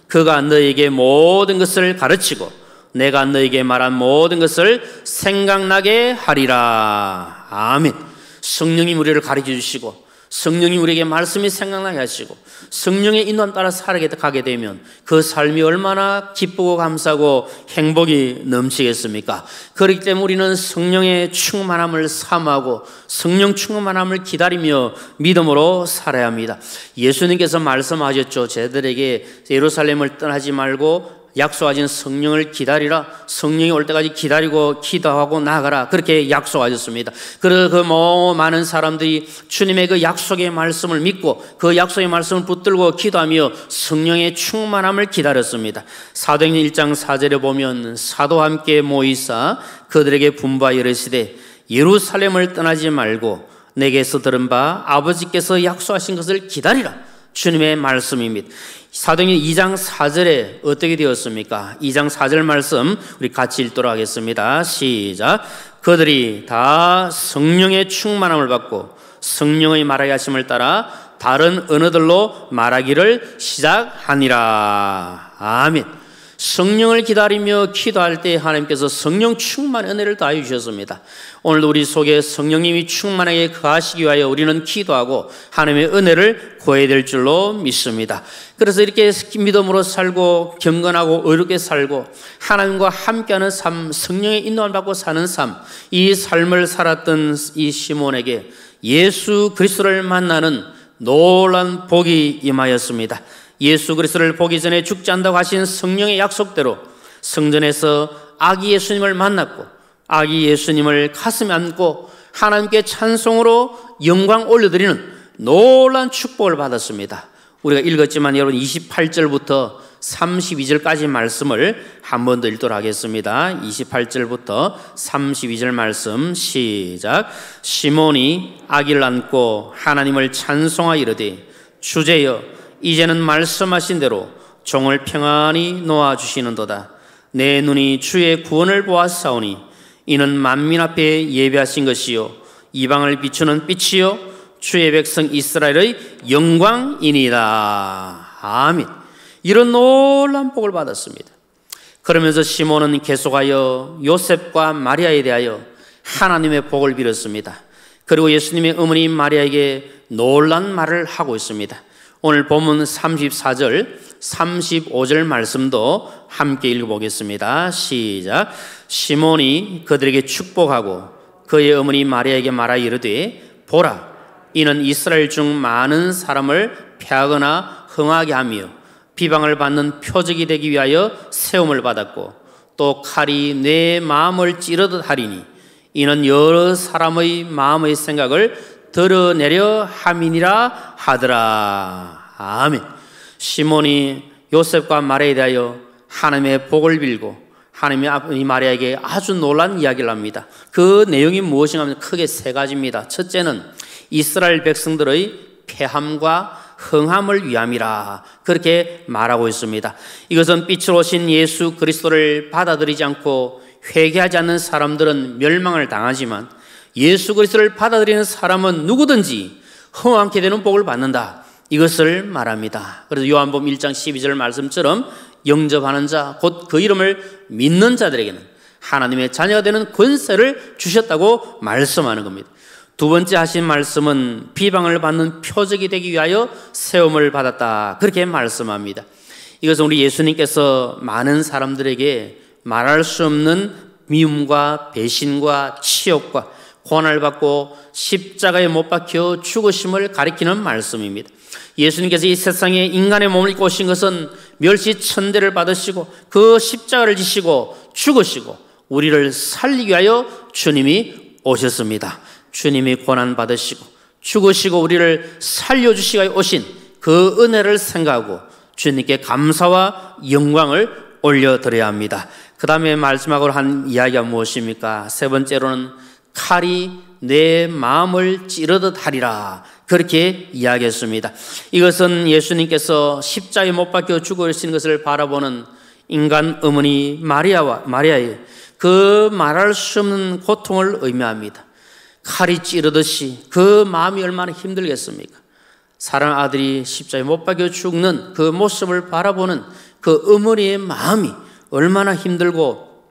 그가 너에게 모든 것을 가르치고 내가 너에게 말한 모든 것을 생각나게 하리라. 아멘. 성령이 우리를 가르쳐 주시고 성령이 우리에게 말씀이 생각나게 하시고 성령의 인도에 따라 살아가게 되면 그 삶이 얼마나 기쁘고 감사하고 행복이 넘치겠습니까? 그렇기 때문에 우리는 성령의 충만함을 사모하고 성령 충만함을 기다리며 믿음으로 살아야 합니다. 예수님께서 말씀하셨죠. 저희들에게 예루살렘을 떠나지 말고 약속하신 성령을 기다리라. 성령이 올 때까지 기다리고 기도하고 나아가라. 그렇게 약속하셨습니다. 그래서 그 많은 사람들이 주님의 그 약속의 말씀을 믿고 그 약속의 말씀을 붙들고 기도하며 성령의 충만함을 기다렸습니다. 사도행전 1장 4절에 보면 사도와 함께 모이사 그들에게 분부하여 이르시되 예루살렘을 떠나지 말고 내게서 들은 바 아버지께서 약속하신 것을 기다리라. 주님의 말씀입니다. 사도행전 2장 4절에 어떻게 되었습니까? 2장 4절 말씀 우리 같이 읽도록 하겠습니다. 시작. 그들이 다 성령의 충만함을 받고 성령의 말하게 하심을 따라 다른 언어들로 말하기를 시작하니라. 아멘. 성령을 기다리며 기도할 때 하나님께서 성령 충만의 은혜를 더하여 주셨습니다. 오늘도 우리 속에 성령님이 충만하게 거하시기 위하여 우리는 기도하고 하나님의 은혜를 구해야 될 줄로 믿습니다. 그래서 이렇게 믿음으로 살고 경건하고 의롭게 살고 하나님과 함께하는 삶, 성령의 인도함을 받고 사는 삶, 이 삶을 살았던 이 시몬에게 예수 그리스도를 만나는 놀라운 복이 임하였습니다. 예수 그리스도를 보기 전에 죽지 않는다고 하신 성령의 약속대로 성전에서 아기 예수님을 만났고 아기 예수님을 가슴에 안고 하나님께 찬송으로 영광 올려드리는 놀라운 축복을 받았습니다. 우리가 읽었지만 여러분 28절부터 32절까지 말씀을 한 번 더 읽도록 하겠습니다. 28절부터 32절 말씀 시작. 시몬이 아기를 안고 하나님을 찬송하여 이르되 주제여 이제는 말씀하신 대로 종을 평안히 놓아주시는도다. 내 눈이 주의 구원을 보았사오니 이는 만민 앞에 예배하신 것이요 이방을 비추는 빛이요 주의 백성 이스라엘의 영광이니이다. 아멘. 이런 놀라운 복을 받았습니다. 그러면서 시몬은 계속하여 요셉과 마리아에 대하여 하나님의 복을 빌었습니다. 그리고 예수님의 어머니 마리아에게 놀란 말을 하고 있습니다. 오늘 본문 34절, 35절 말씀도 함께 읽어보겠습니다. 시작. 시몬이 그들에게 축복하고 그의 어머니 마리아에게 말하여 이르되 보라, 이는 이스라엘 중 많은 사람을 패하거나 흥하게 하며 비방을 받는 표적이 되기 위하여 세움을 받았고 또 칼이 내 마음을 찌르듯 하리니 이는 여러 사람의 마음의 생각을 드러내려 함이니라 하더라. 아멘. 시몬이 요셉과 마리아에 대하여 하나님의 복을 빌고 하나님의 마리아에게 아주 놀란 이야기를 합니다. 그 내용이 무엇인가 하면 크게 세 가지입니다. 첫째는 이스라엘 백성들의 패함과 흥함을 위함이라 그렇게 말하고 있습니다. 이것은 빛으로 오신 예수 그리스도를 받아들이지 않고 회개하지 않는 사람들은 멸망을 당하지만 예수 그리스도를 받아들이는 사람은 누구든지 흥황케 되는 복을 받는다. 이것을 말합니다. 그래서 요한복음 1장 12절 말씀처럼 영접하는 자, 곧 그 이름을 믿는 자들에게는 하나님의 자녀가 되는 권세를 주셨다고 말씀하는 겁니다. 두 번째 하신 말씀은 비방을 받는 표적이 되기 위하여 세움을 받았다. 그렇게 말씀합니다. 이것은 우리 예수님께서 많은 사람들에게 말할 수 없는 미움과 배신과 치욕과 고난을 받고 십자가에 못 박혀 죽으심을 가리키는 말씀입니다. 예수님께서 이 세상에 인간의 몸을 입고 오신 것은 멸시천대를 받으시고 그 십자가를 지시고 죽으시고 우리를 살리기 위하여 주님이 오셨습니다. 주님이 고난 받으시고 죽으시고 우리를 살려주시기 위하여 오신 그 은혜를 생각하고 주님께 감사와 영광을 올려드려야 합니다. 그 다음에 마지막으로 한 이야기가 무엇입니까? 세 번째로는 칼이 내 마음을 찌르듯 하리라 그렇게 이야기했습니다. 이것은 예수님께서 십자가에 못 박혀 죽으신 것을 바라보는 인간 어머니 마리아의 그 말할 수 없는 고통을 의미합니다. 칼이 찌르듯이 그 마음이 얼마나 힘들겠습니까? 사랑하는 아들이 십자가에 못 박혀 죽는 그 모습을 바라보는 그 어머니의 마음이 얼마나 힘들고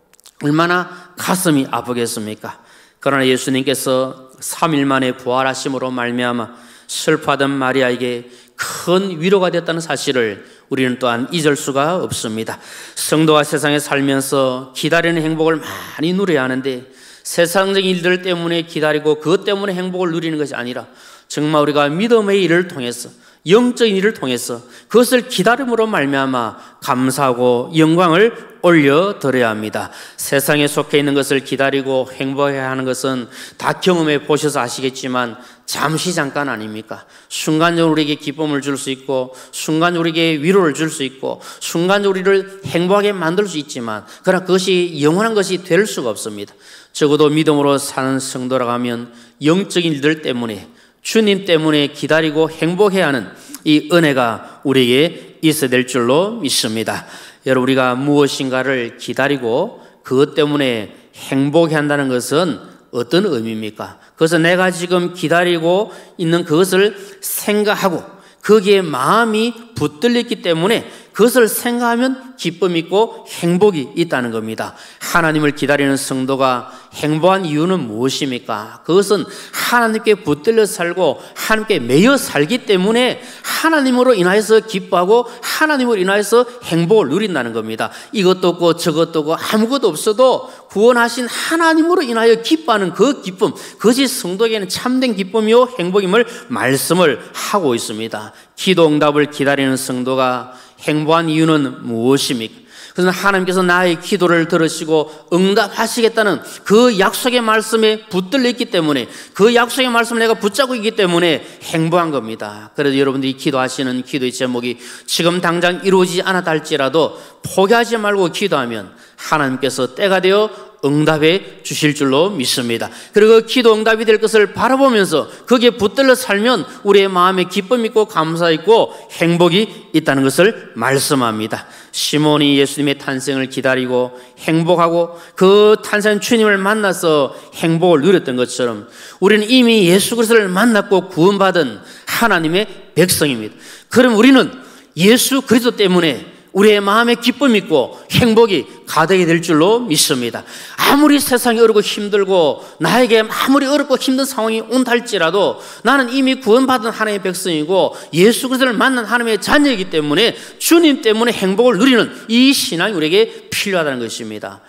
얼마나 가슴이 아프겠습니까? 그러나 예수님께서 3일 만에 부활하심으로 말미암아 슬퍼하던 마리아에게 큰 위로가 됐다는 사실을 우리는 또한 잊을 수가 없습니다. 성도가 세상에 살면서 기다리는 행복을 많이 누려야 하는데 세상적인 일들 때문에 기다리고 그것 때문에 행복을 누리는 것이 아니라 정말 우리가 믿음의 일을 통해서 영적인 일을 통해서 그것을 기다림으로 말미암아 감사하고 영광을 올려드려야 합니다. 세상에 속해 있는 것을 기다리고 행복해야 하는 것은 다 경험해 보셔서 아시겠지만 잠시 잠깐 아닙니까? 순간적으로 우리에게 기쁨을 줄 수 있고 순간적으로 우리에게 위로를 줄 수 있고 순간적으로 우리를 행복하게 만들 수 있지만 그러나 그것이 영원한 것이 될 수가 없습니다. 적어도 믿음으로 사는 성도라고 하면 영적인 일들 때문에 주님 때문에 기다리고 행복해야 하는 이 은혜가 우리에게 있어야 될 줄로 믿습니다. 여러분, 우리가 무엇인가를 기다리고 그것 때문에 행복해 한다는 것은 어떤 의미입니까? 그것은 내가 지금 기다리고 있는 그것을 생각하고 거기에 마음이 붙들렸기 때문에 그것을 생각하면 기쁨이 있고 행복이 있다는 겁니다. 하나님을 기다리는 성도가 행복한 이유는 무엇입니까? 그것은 하나님께 붙들려 살고 하나님께 매여 살기 때문에 하나님으로 인하여서 기뻐하고 하나님으로 인하여서 행복을 누린다는 겁니다. 이것도 없고 저것도 없고 아무것도 없어도 구원하신 하나님으로 인하여 기뻐하는 그 기쁨, 그것이 성도에게는 참된 기쁨이요 행복임을 말씀을 하고 있습니다. 기도 응답을 기다리는 성도가 행복한 이유는 무엇입니까? 그래서 하나님께서 나의 기도를 들으시고 응답하시겠다는 그 약속의 말씀에 붙들려 있기 때문에 그 약속의 말씀을 내가 붙잡고 있기 때문에 행복한 겁니다. 그래서 여러분들이 기도하시는 기도의 제목이 지금 당장 이루어지지 않았다 할지라도 포기하지 말고 기도하면 하나님께서 때가 되어 응답해 주실 줄로 믿습니다. 그리고 그 기도 응답이 될 것을 바라보면서 거기에 붙들려 살면 우리의 마음에 기쁨 있고 감사 있고 행복이 있다는 것을 말씀합니다. 시몬이 예수님의 탄생을 기다리고 행복하고 그 탄생 주님을 만나서 행복을 누렸던 것처럼 우리는 이미 예수 그리스도를 만났고 구원받은 하나님의 백성입니다. 그럼 우리는 예수 그리스도 때문에 우리의 마음에 기쁨이 있고 행복이 가득이 될 줄로 믿습니다. 아무리 세상이 어렵고 힘들고 나에게 아무리 어렵고 힘든 상황이 온다 할지라도 나는 이미 구원받은 하나님의 백성이고 예수 그리스도를 만난 하나님의 자녀이기 때문에 주님 때문에 행복을 누리는 이 신앙이 우리에게 필요하다는 것입니다.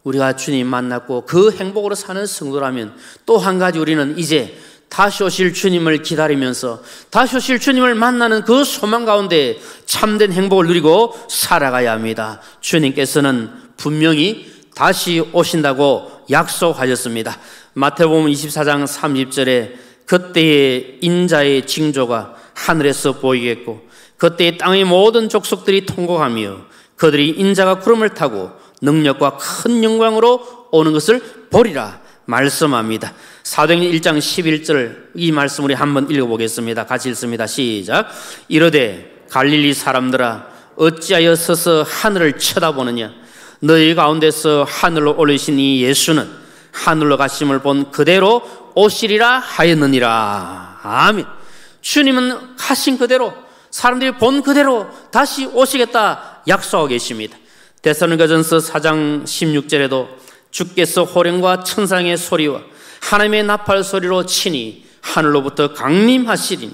우리가 주님 만났고 그 행복으로 사는 성도라면 또 한 가지 우리는 이제 다시 오실 주님을 기다리면서 다시 오실 주님을 만나는 그 소망 가운데 참된 행복을 누리고 살아가야 합니다. 주님께서는 분명히 다시 오신다고 약속하셨습니다. 마태복음 24장 30절에 그때의 인자의 징조가 하늘에서 보이겠고 그때의 땅의 모든 족속들이 통곡하며 그들이 인자가 구름을 타고 능력과 큰 영광으로 오는 것을 보리라 말씀합니다. 사도행전 1장 11절 이 말씀 우리 한번 읽어보겠습니다. 같이 읽습니다. 시작. 이르되 갈릴리 사람들아 어찌하여 서서 하늘을 쳐다보느냐 너희 가운데서 하늘로 올리신 이 예수는 하늘로 가심을 본 그대로 오시리라 하였느니라. 아멘. 주님은 가신 그대로 사람들이 본 그대로 다시 오시겠다 약속하고 계십니다. 데살로니가전서 4장 16절에도 주께서 호령과 천상의 소리와 하나님의 나팔 소리로 친히 하늘로부터 강림하시리니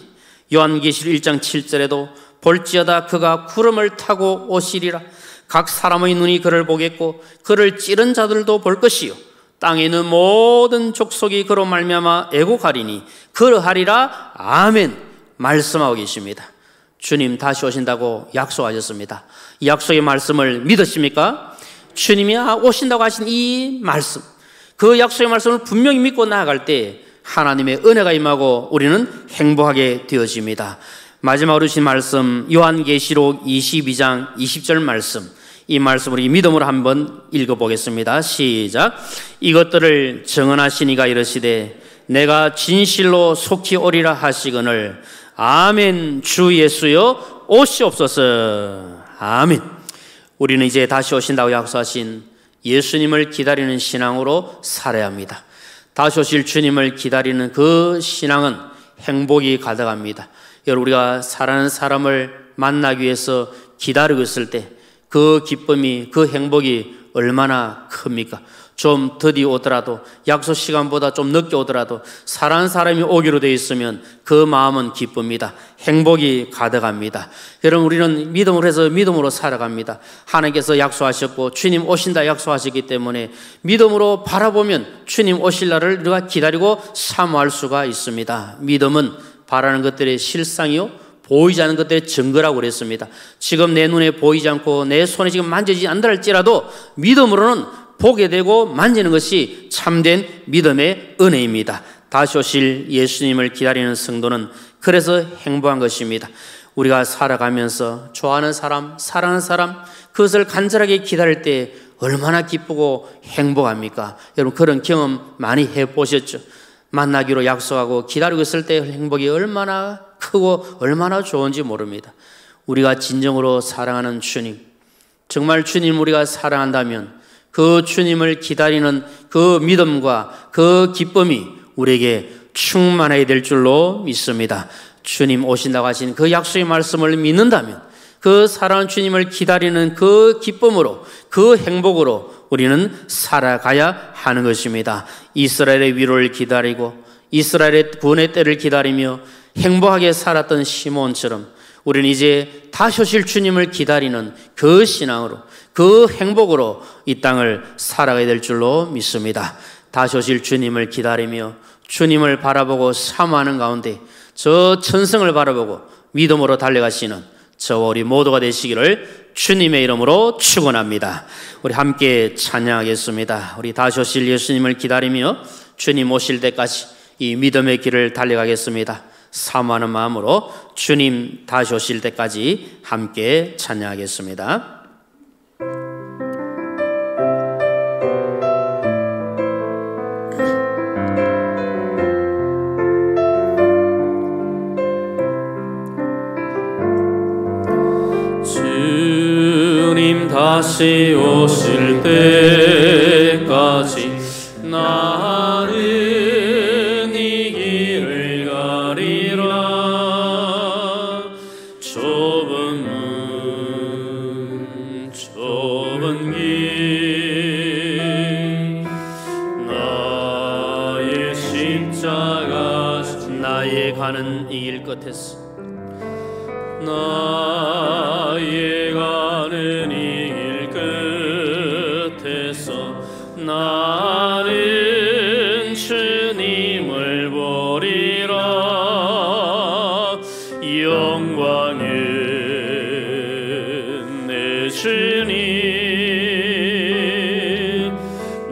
요한계시록 1장 7절에도 볼지어다 그가 구름을 타고 오시리라. 각 사람의 눈이 그를 보겠고 그를 찌른 자들도 볼 것이요 땅에 있는 모든 족속이 그로 말미암아 애곡하리니 그러하리라. 아멘 말씀하고 계십니다. 주님 다시 오신다고 약속하셨습니다. 이 약속의 말씀을 믿으십니까? 주님이 오신다고 하신 이 말씀, 그 약속의 말씀을 분명히 믿고 나아갈 때 하나님의 은혜가 임하고 우리는 행복하게 되어집니다. 마지막으로 주신 말씀 요한계시록 22장 20절 말씀, 이 말씀 우리 믿음으로 한번 읽어보겠습니다. 시작. 이것들을 정언하시니가 이르시되 내가 진실로 속히 오리라 하시거늘 아멘. 주 예수여 오시옵소서. 아멘. 우리는 이제 다시 오신다고 약속하신 예수님을 기다리는 신앙으로 살아야 합니다. 다시 오실 주님을 기다리는 그 신앙은 행복이 가득합니다. 여러분, 우리가 사랑하는 사람을 만나기 위해서 기다리고 있을 때 그 기쁨이, 그 행복이 얼마나 큽니까? 좀 더디 오더라도, 약속 시간보다 좀 늦게 오더라도 사랑하는 사람이 오기로 되어 있으면 그 마음은 기쁩니다. 행복이 가득합니다. 여러분, 우리는 믿음으로 해서 믿음으로 살아갑니다. 하나님께서 약속하셨고 주님 오신다 약속하셨기 때문에 믿음으로 바라보면 주님 오실 날을 우리가 기다리고 사모할 수가 있습니다. 믿음은 바라는 것들의 실상이요 보이지 않는 것들의 증거라고 그랬습니다. 지금 내 눈에 보이지 않고 내 손에 지금 만지지 않는다 할지라도 믿음으로는 보게 되고 만지는 것이 참된 믿음의 은혜입니다. 다시 오실 예수님을 기다리는 성도는 그래서 행복한 것입니다. 우리가 살아가면서 좋아하는 사람, 사랑하는 사람, 그것을 간절하게 기다릴 때 얼마나 기쁘고 행복합니까? 여러분 그런 경험 많이 해보셨죠? 만나기로 약속하고 기다리고 있을 때의 행복이 얼마나 크고 얼마나 좋은지 모릅니다. 우리가 진정으로 사랑하는 주님, 정말 주님 우리가 사랑한다면 그 주님을 기다리는 그 믿음과 그 기쁨이 우리에게 충만해야 될 줄로 믿습니다. 주님 오신다고 하신 그 약속의 말씀을 믿는다면 그 사랑하는 주님을 기다리는 그 기쁨으로 그 행복으로 우리는 살아가야 하는 것입니다. 이스라엘의 위로를 기다리고 이스라엘의 구원의 때를 기다리며 행복하게 살았던 시몬처럼 우리는 이제 다시 오실 주님을 기다리는 그 신앙으로 그 행복으로 이 땅을 살아가야 될 줄로 믿습니다. 다시 오실 주님을 기다리며 주님을 바라보고 사모하는 가운데 저 천성을 바라보고 믿음으로 달려가시는 저와 우리 모두가 되시기를 주님의 이름으로 축원합니다. 우리 함께 찬양하겠습니다. 우리 다시 오실 예수님을 기다리며 주님 오실 때까지 이 믿음의 길을 달려가겠습니다. 사모하는 마음으로 주님 다시 오실 때까지 함께 찬양하겠습니다. 주님 다시 오실 때까지 나는 이 길을 가리라. 좁은 문 좁은 길 나의 십자가 나의 가는 이 길 끝에서 나의 가는 이 길 끝에서 나는 주님을 보리라. 영광의 내 주님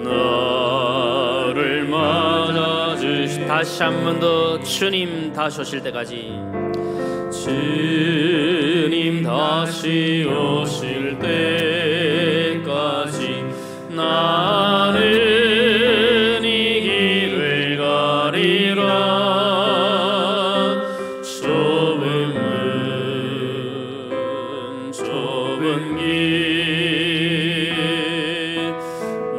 나를 맞아주시. 다시 한 번 더 주님 다시 오실 때까지 주님 다시 오실 때까지 나는 이 길을 가리라. 좁은 문 좁은 길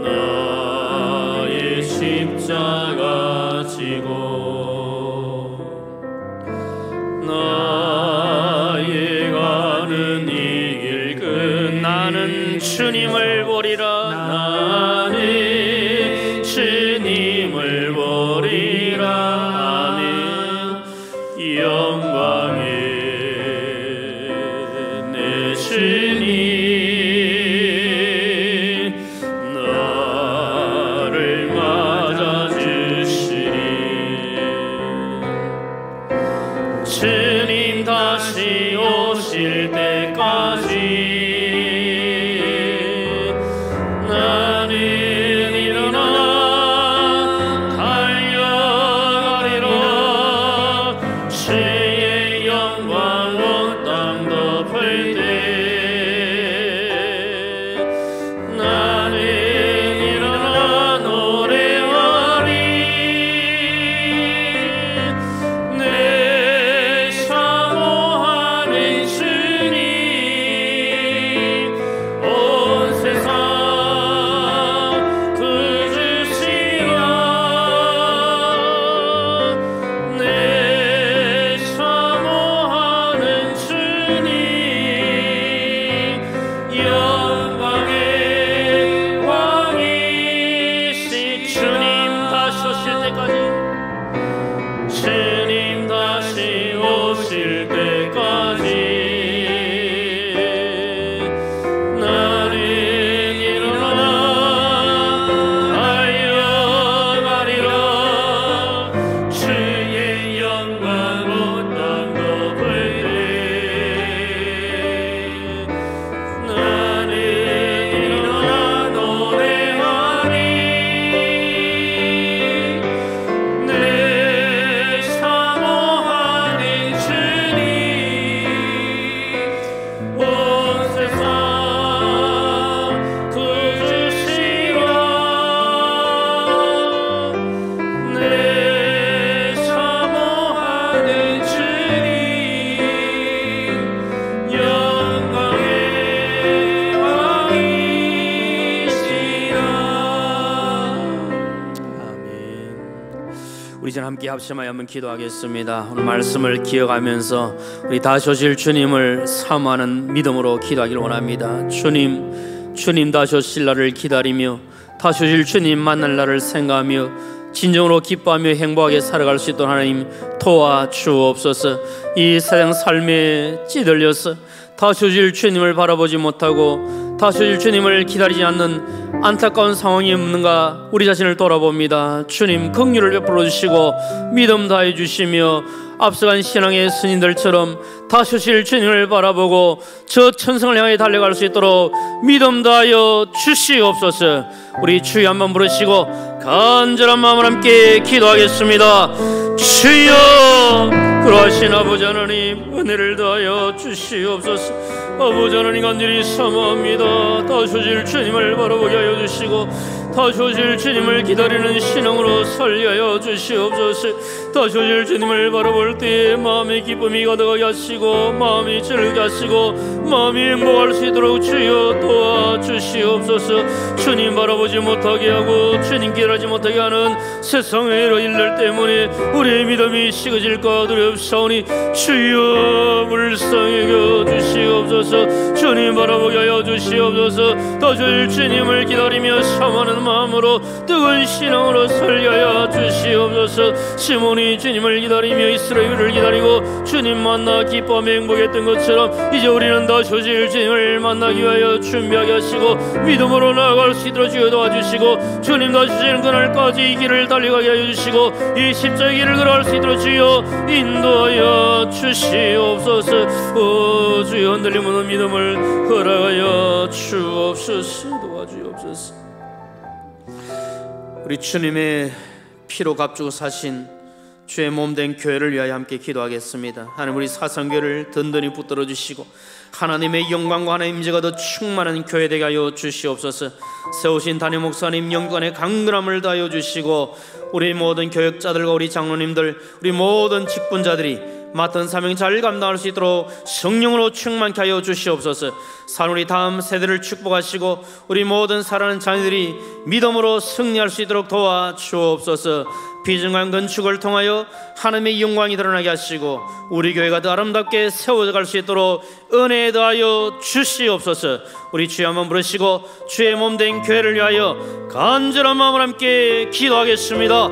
나의 십자가 지고 나의 가는 이 길 끝 나는 주님을 보리라. 나는 주님을 보리라. 나는 영광의 내 주님 나를 맞아주시리. 주님 다시 오실 때까지 나는 일어나 달려가리라. 주의 영광 온 땅 덮을 때 나는 일어나 노래하리. 내 사모하는 주님 우리 전 함께 합심하여 한번 기도하겠습니다. 오늘 말씀을 기억하면서 우리 다시 오실 주님을 사모하는 믿음으로 기도하기를 원합니다. 주님 다시 오실 날을 기다리며 다시 오실 주님 만날 날을 생각하며 진정으로 기뻐하며 행복하게 살아갈 수 있도록 하나님 도와주옵소서. 이 세상 삶에 찌들려서 다시 오실 주님을 바라보지 못하고 다시 오실 주님을 기다리지 않는 안타까운 상황이 없는가 우리 자신을 돌아봅니다. 주님 긍휼을 베풀어 주시고 믿음 다해 주시며 앞서간 신앙의 스님들처럼 다시 오실 주님을 바라보고 저 천성을 향해 달려갈 수 있도록 믿음 다하여 주시옵소서. 우리 주여 한번 부르시고 간절한 마음을 함께 기도하겠습니다. 주여, 그러하신 아버지 하나님 은혜를 다하여 주시옵소서. 아버지 하나님 간절히 사모합니다. 다시 오실 주님을 바라보게 하여 주시고 다시 오실 주님을 기다리는 신앙으로 살게 하여 주시옵소서. 다시 오실 주님을 바라볼 때에 마음의 기쁨이 가득하게 하시고 마음이 즐겁게 하시고 마음이 행복할 수 있도록 주여 도와주시옵소서. 주님 바라보지 못하게 하고 주님께 일하지 못하게 하는 세상의 일들 때문에 우리의 믿음이 식어질까 두렵사오니 주여 불쌍히 여주시옵소서. 주님 바라보게 하여 주시옵소서. 다시 오실 주님을 기다리며 사모하는 마음으로 뜨거운 신앙으로 살게 하여 주시옵소서. 시몬이 주님을 기다리며 이스라엘을 기다리고 주님 만나 기뻐하며 행복했던 것처럼 이제 우리는 다시 오실 주님을 만나기 위하여 준비하게 하시고 믿음으로 나아갈 수 있도록 주여 도와주시고 주님 다시 오시는 그날까지 이 길을 달려가게 하여 주시고 이 십자가의 길을 걸어갈 수 있도록 주여 인도하여 주시옵소서. 주여 흔들림 없는 믿음을 허락하여 주옵소서. 도와주옵소서. 우리 주님의 피로 값주고 사신 주의 몸된 교회를 위하여 함께 기도하겠습니다. 하나님 우리 사상교회를 든든히 붙들어 주시고 하나님의 영광과 하나님의 임재가 더 충만한 교회 되게 하여 주시옵소서. 세우신 담임 목사님 영광의 강건함을 다하여 주시고 우리 모든 교역자들과 우리 장로님들 우리 모든 직분자들이 맡은 사명 잘 감당할 수 있도록 성령으로 충만케 하여 주시옵소서. 산 우리 다음 세대를 축복하시고 우리 모든 사랑하는 자녀들이 믿음으로 승리할 수 있도록 도와주옵소서. 비전관 건축을 통하여 하나님의 영광이 드러나게 하시고 우리 교회가 더 아름답게 세워져 갈 수 있도록 은혜에 더하여 주시옵소서. 우리 주여 한번 부르시고 주의 몸된 교회를 위하여 간절한 마음을 함께 기도하겠습니다.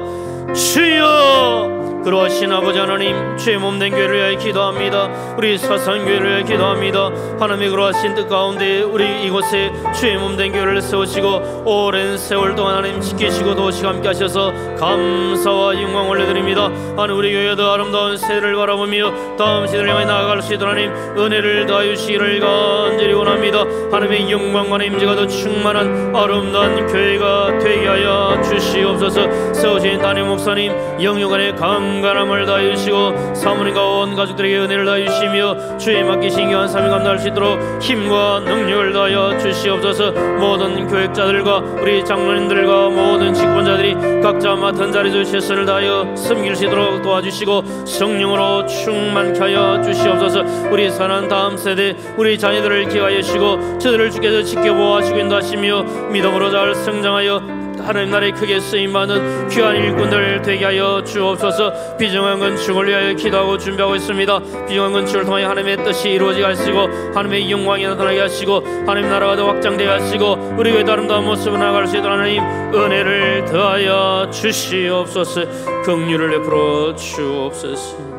주여, 그러하신 아버지 하나님 주의 몸된 교회를 위하여 기도합니다. 우리 사상교회를 위하여 기도합니다. 하나님의 그러하신 뜻 가운데 우리 이곳에 주의 몸된 교회를 세우시고 오랜 세월 동안 하나님 지키시고 도우시고 함께 하셔서 감사와 영광 올려드립니다. 하나님 우리 교회의 더 아름다운 세대를 바라보며 다음 시대를 향해 나아갈 수 있도록 하나님 은혜를 다하여 주시기를 간절히 원합니다. 하나님의 영광과 하나님의 임재가 더 충만한 아름다운 교회가 되게 하여 주시옵소서. 세우신 담임 목사님 영육간의 강건함을 다하여 주시고 사모님과 온 가족들에게 은혜를 다하여 주시며 주의 맡기신 귀한 삶을 감당할 수 있도록 힘과 능력을 다하여 주시옵소서. 모든 교역자들과 우리 장로님들과 모든 직분자들이 각자 맡은 자리에 최선을 다하여 섬길 수 있도록 도와주시고 성령으로 충만케 하여 주시옵소서. 우리 사는 다음 세대 우리 자녀들을 기하여 주시고 저들을 주께서 지켜보아주시고 인도하시며 믿음으로 잘 성장하여 하나님 나라에 크게 쓰임받는 귀한 일꾼들 되게 하여 주옵소서. 비정한 건축을 위하여 기도하고 준비하고 있습니다. 비정한 건축을 통하여 하나님의 뜻이 이루어지게 하시고 하나님의 영광이 나타나게 하시고 하나님 나라가 더 확장되게 하시고 우리 교회의 아름다운 모습을 나아갈 수 있도록 하나님 은혜를 더하여 주시옵소서. 긍휼을 베풀어 주옵소서.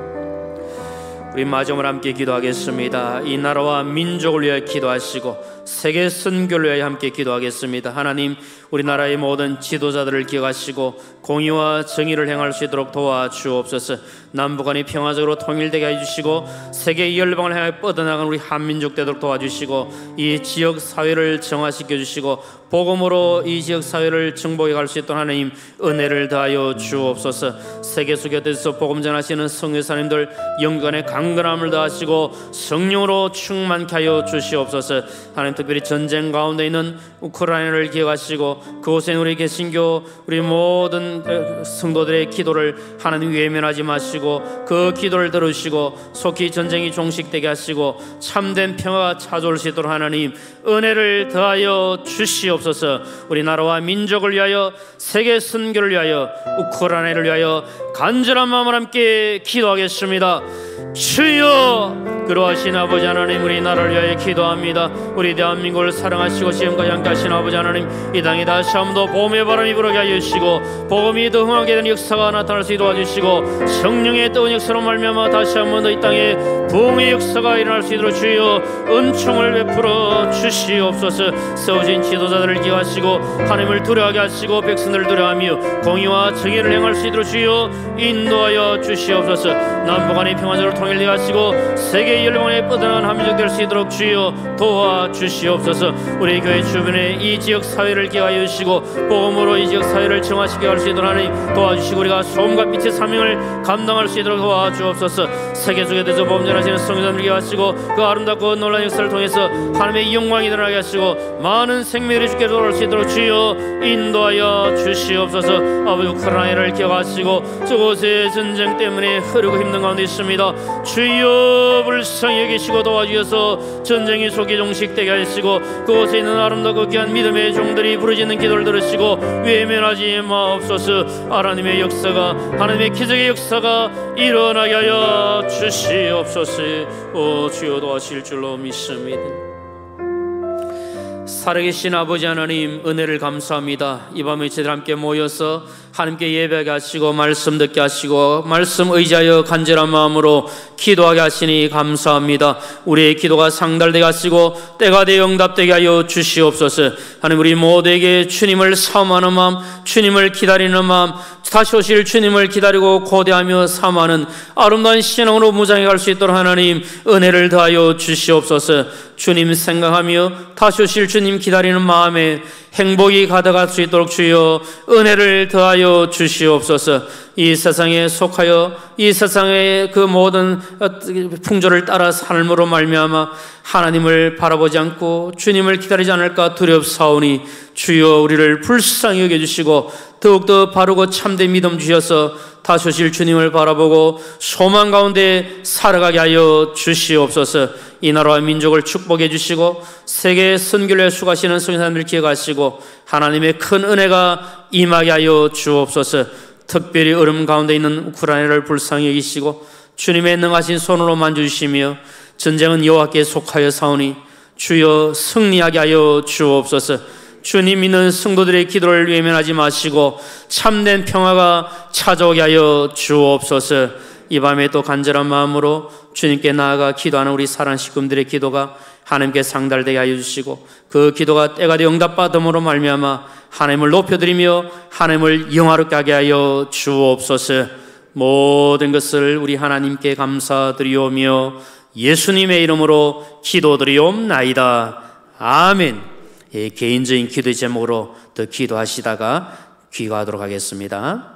우리 마지막으로 함께 기도하겠습니다. 이 나라와 민족을 위하여 기도하시고 세계 선교를 위하여 함께 기도하겠습니다. 하나님 우리나라의 모든 지도자들을 기억하시고 공의와 정의를 행할 수 있도록 도와주옵소서. 남북한이 평화적으로 통일되게 해주시고 세계 열방을 향해 뻗어나가는 우리 한민족 되도록 도와주시고 이 지역 사회를 정화시켜 주시고 복음으로 이 지역 사회를 정복해 갈 수 있도록 하나님 은혜를 다하여 주옵소서. 세계 속에서 복음 전하시는 성교사님들 영간의 강건함을 다하시고 성령으로 충만케 하여 주시옵소서. 하나님 하나님 특별히 전쟁 가운데 있는 우크라이나를 기억하시고 그곳에 우리 개신교 우리 모든 성도들의 기도를 하나님 외면하지 마시고 그 기도를 들으시고 속히 전쟁이 종식되게 하시고 참된 평화가 찾아올 수 있도록 하나님 은혜를 더하여 주시옵소서. 우리나라와 민족을 위하여 세계 선교를 위하여 우크라이나를 위하여 간절한 마음을 함께 기도하겠습니다. 주여, 그러하신 아버지 하나님, 우리나라를 위하여 기도합니다. 우리 대한민국을 사랑하시고 지금까지 함께하신 아버지 하나님, 이 땅에 다시 한번더 복음의 바람이 불어게 하여 주시고 복음이 더 흥하게 되는 역사가 나타날 수 있도록 도와주시고 성령의 뜨거운 역사로 말미암아 다시 한번 더 이 땅에 부흥의 역사가 일어날 수 있도록 주여 은총을 베풀어 주시옵소서. 세워진 지도자들을 기억하시고 하나님을 두려워하게 하시고 백성들을 두려워하며 공의와 정의를 행할 수 있도록 주여 인도하여 주시옵소서. 남북한의 평화적으로 통일되게 하시고 세계 열방에 뻗어나간 한민족 될 수 있도록 주여 도와주시옵소서. 우리 교회 주변에 이 지역 사회를 기억하여 주시고 복음으로 이 지역 사회를 정화시켜 갈 수 있도록 하나님 도와주시고 우리가 소금과 빛의 사명을 감당할 수 있도록 도와주옵소서. 세계 속에 대해서 범죄하시는 성도들을 기억하시고 그 아름답고 놀라운 역사를 통해서 하나님의 영광이 드러나게 하시고 많은 생명들이 주께 돌아올 수 있도록 주여 인도하여 주시옵소서. 아버지 우크라이나를 기억하시고 저곳에 전쟁 때문에 흐르고 힘든 가운데 있습니다. 주여 불쌍히 여기시고 도와주셔서 전쟁이 속히 종식되게 하시고 그곳에 있는 아름답고 귀한 믿음의 종들이 부르짖는 기도를 들으시고 외면하지 마옵소서. 하나님의 역사가 하나님의 기적의 역사가 일어나게 하여 주시옵소서. 주여 도와주실 줄로 믿습니다. 살아계신 아버지 하나님 은혜를 감사합니다. 이 밤에 저희들 함께 모여서 하나님께 예배하게 하시고 말씀 듣게 하시고 말씀 의지하여 간절한 마음으로 기도하게 하시니 감사합니다. 우리의 기도가 상달되게 하시고 때가 되어 응답되게 하여 주시옵소서. 하나님 우리 모두에게 주님을 사모하는 마음, 주님을 기다리는 마음, 다시 오실 주님을 기다리고 고대하며 사모하는 아름다운 신앙으로 무장해 갈 수 있도록 하나님 은혜를 더하여 주시옵소서. 주님 생각하며 다시 오실 주님 기다리는 마음에 행복이 가득할 수 있도록 주여 은혜를 더하여 주시옵소서. 이 세상에 속하여 이 세상의 그 모든 풍조를 따라 삶으로 말미암아 하나님을 바라보지 않고 주님을 기다리지 않을까 두렵사오니 주여 우리를 불쌍히 여겨주시고 더욱더 바르고 참된 믿음 주셔서 다시 오실 주님을 바라보고 소망 가운데 살아가게 하여 주시옵소서. 이 나라와 민족을 축복해 주시고 세계 선교를 수고하시는 성도님들 기억하시고 하나님의 큰 은혜가 임하게 하여 주옵소서. 특별히 얼음 가운데 있는 우크라이나를 불쌍히 여기시고 주님의 능하신 손으로 만져주시며 전쟁은 여호와께 속하여 사오니 주여 승리하게 하여 주옵소서. 주님 믿는 성도들의 기도를 외면하지 마시고 참된 평화가 찾아오게 하여 주옵소서. 이 밤에 또 간절한 마음으로 주님께 나아가 기도하는 우리 사랑하는 식구들의 기도가 하나님께 상달되게 하여 주시고 그 기도가 때가 되어 응답받음으로 말미암아 하나님을 높여드리며 하나님을 영화롭게 하게 하여 주옵소서. 모든 것을 우리 하나님께 감사드리오며 예수님의 이름으로 기도드리옵나이다. 아멘. 개인적인 기도의 제목으로 더 기도하시다가 귀가하도록 하겠습니다.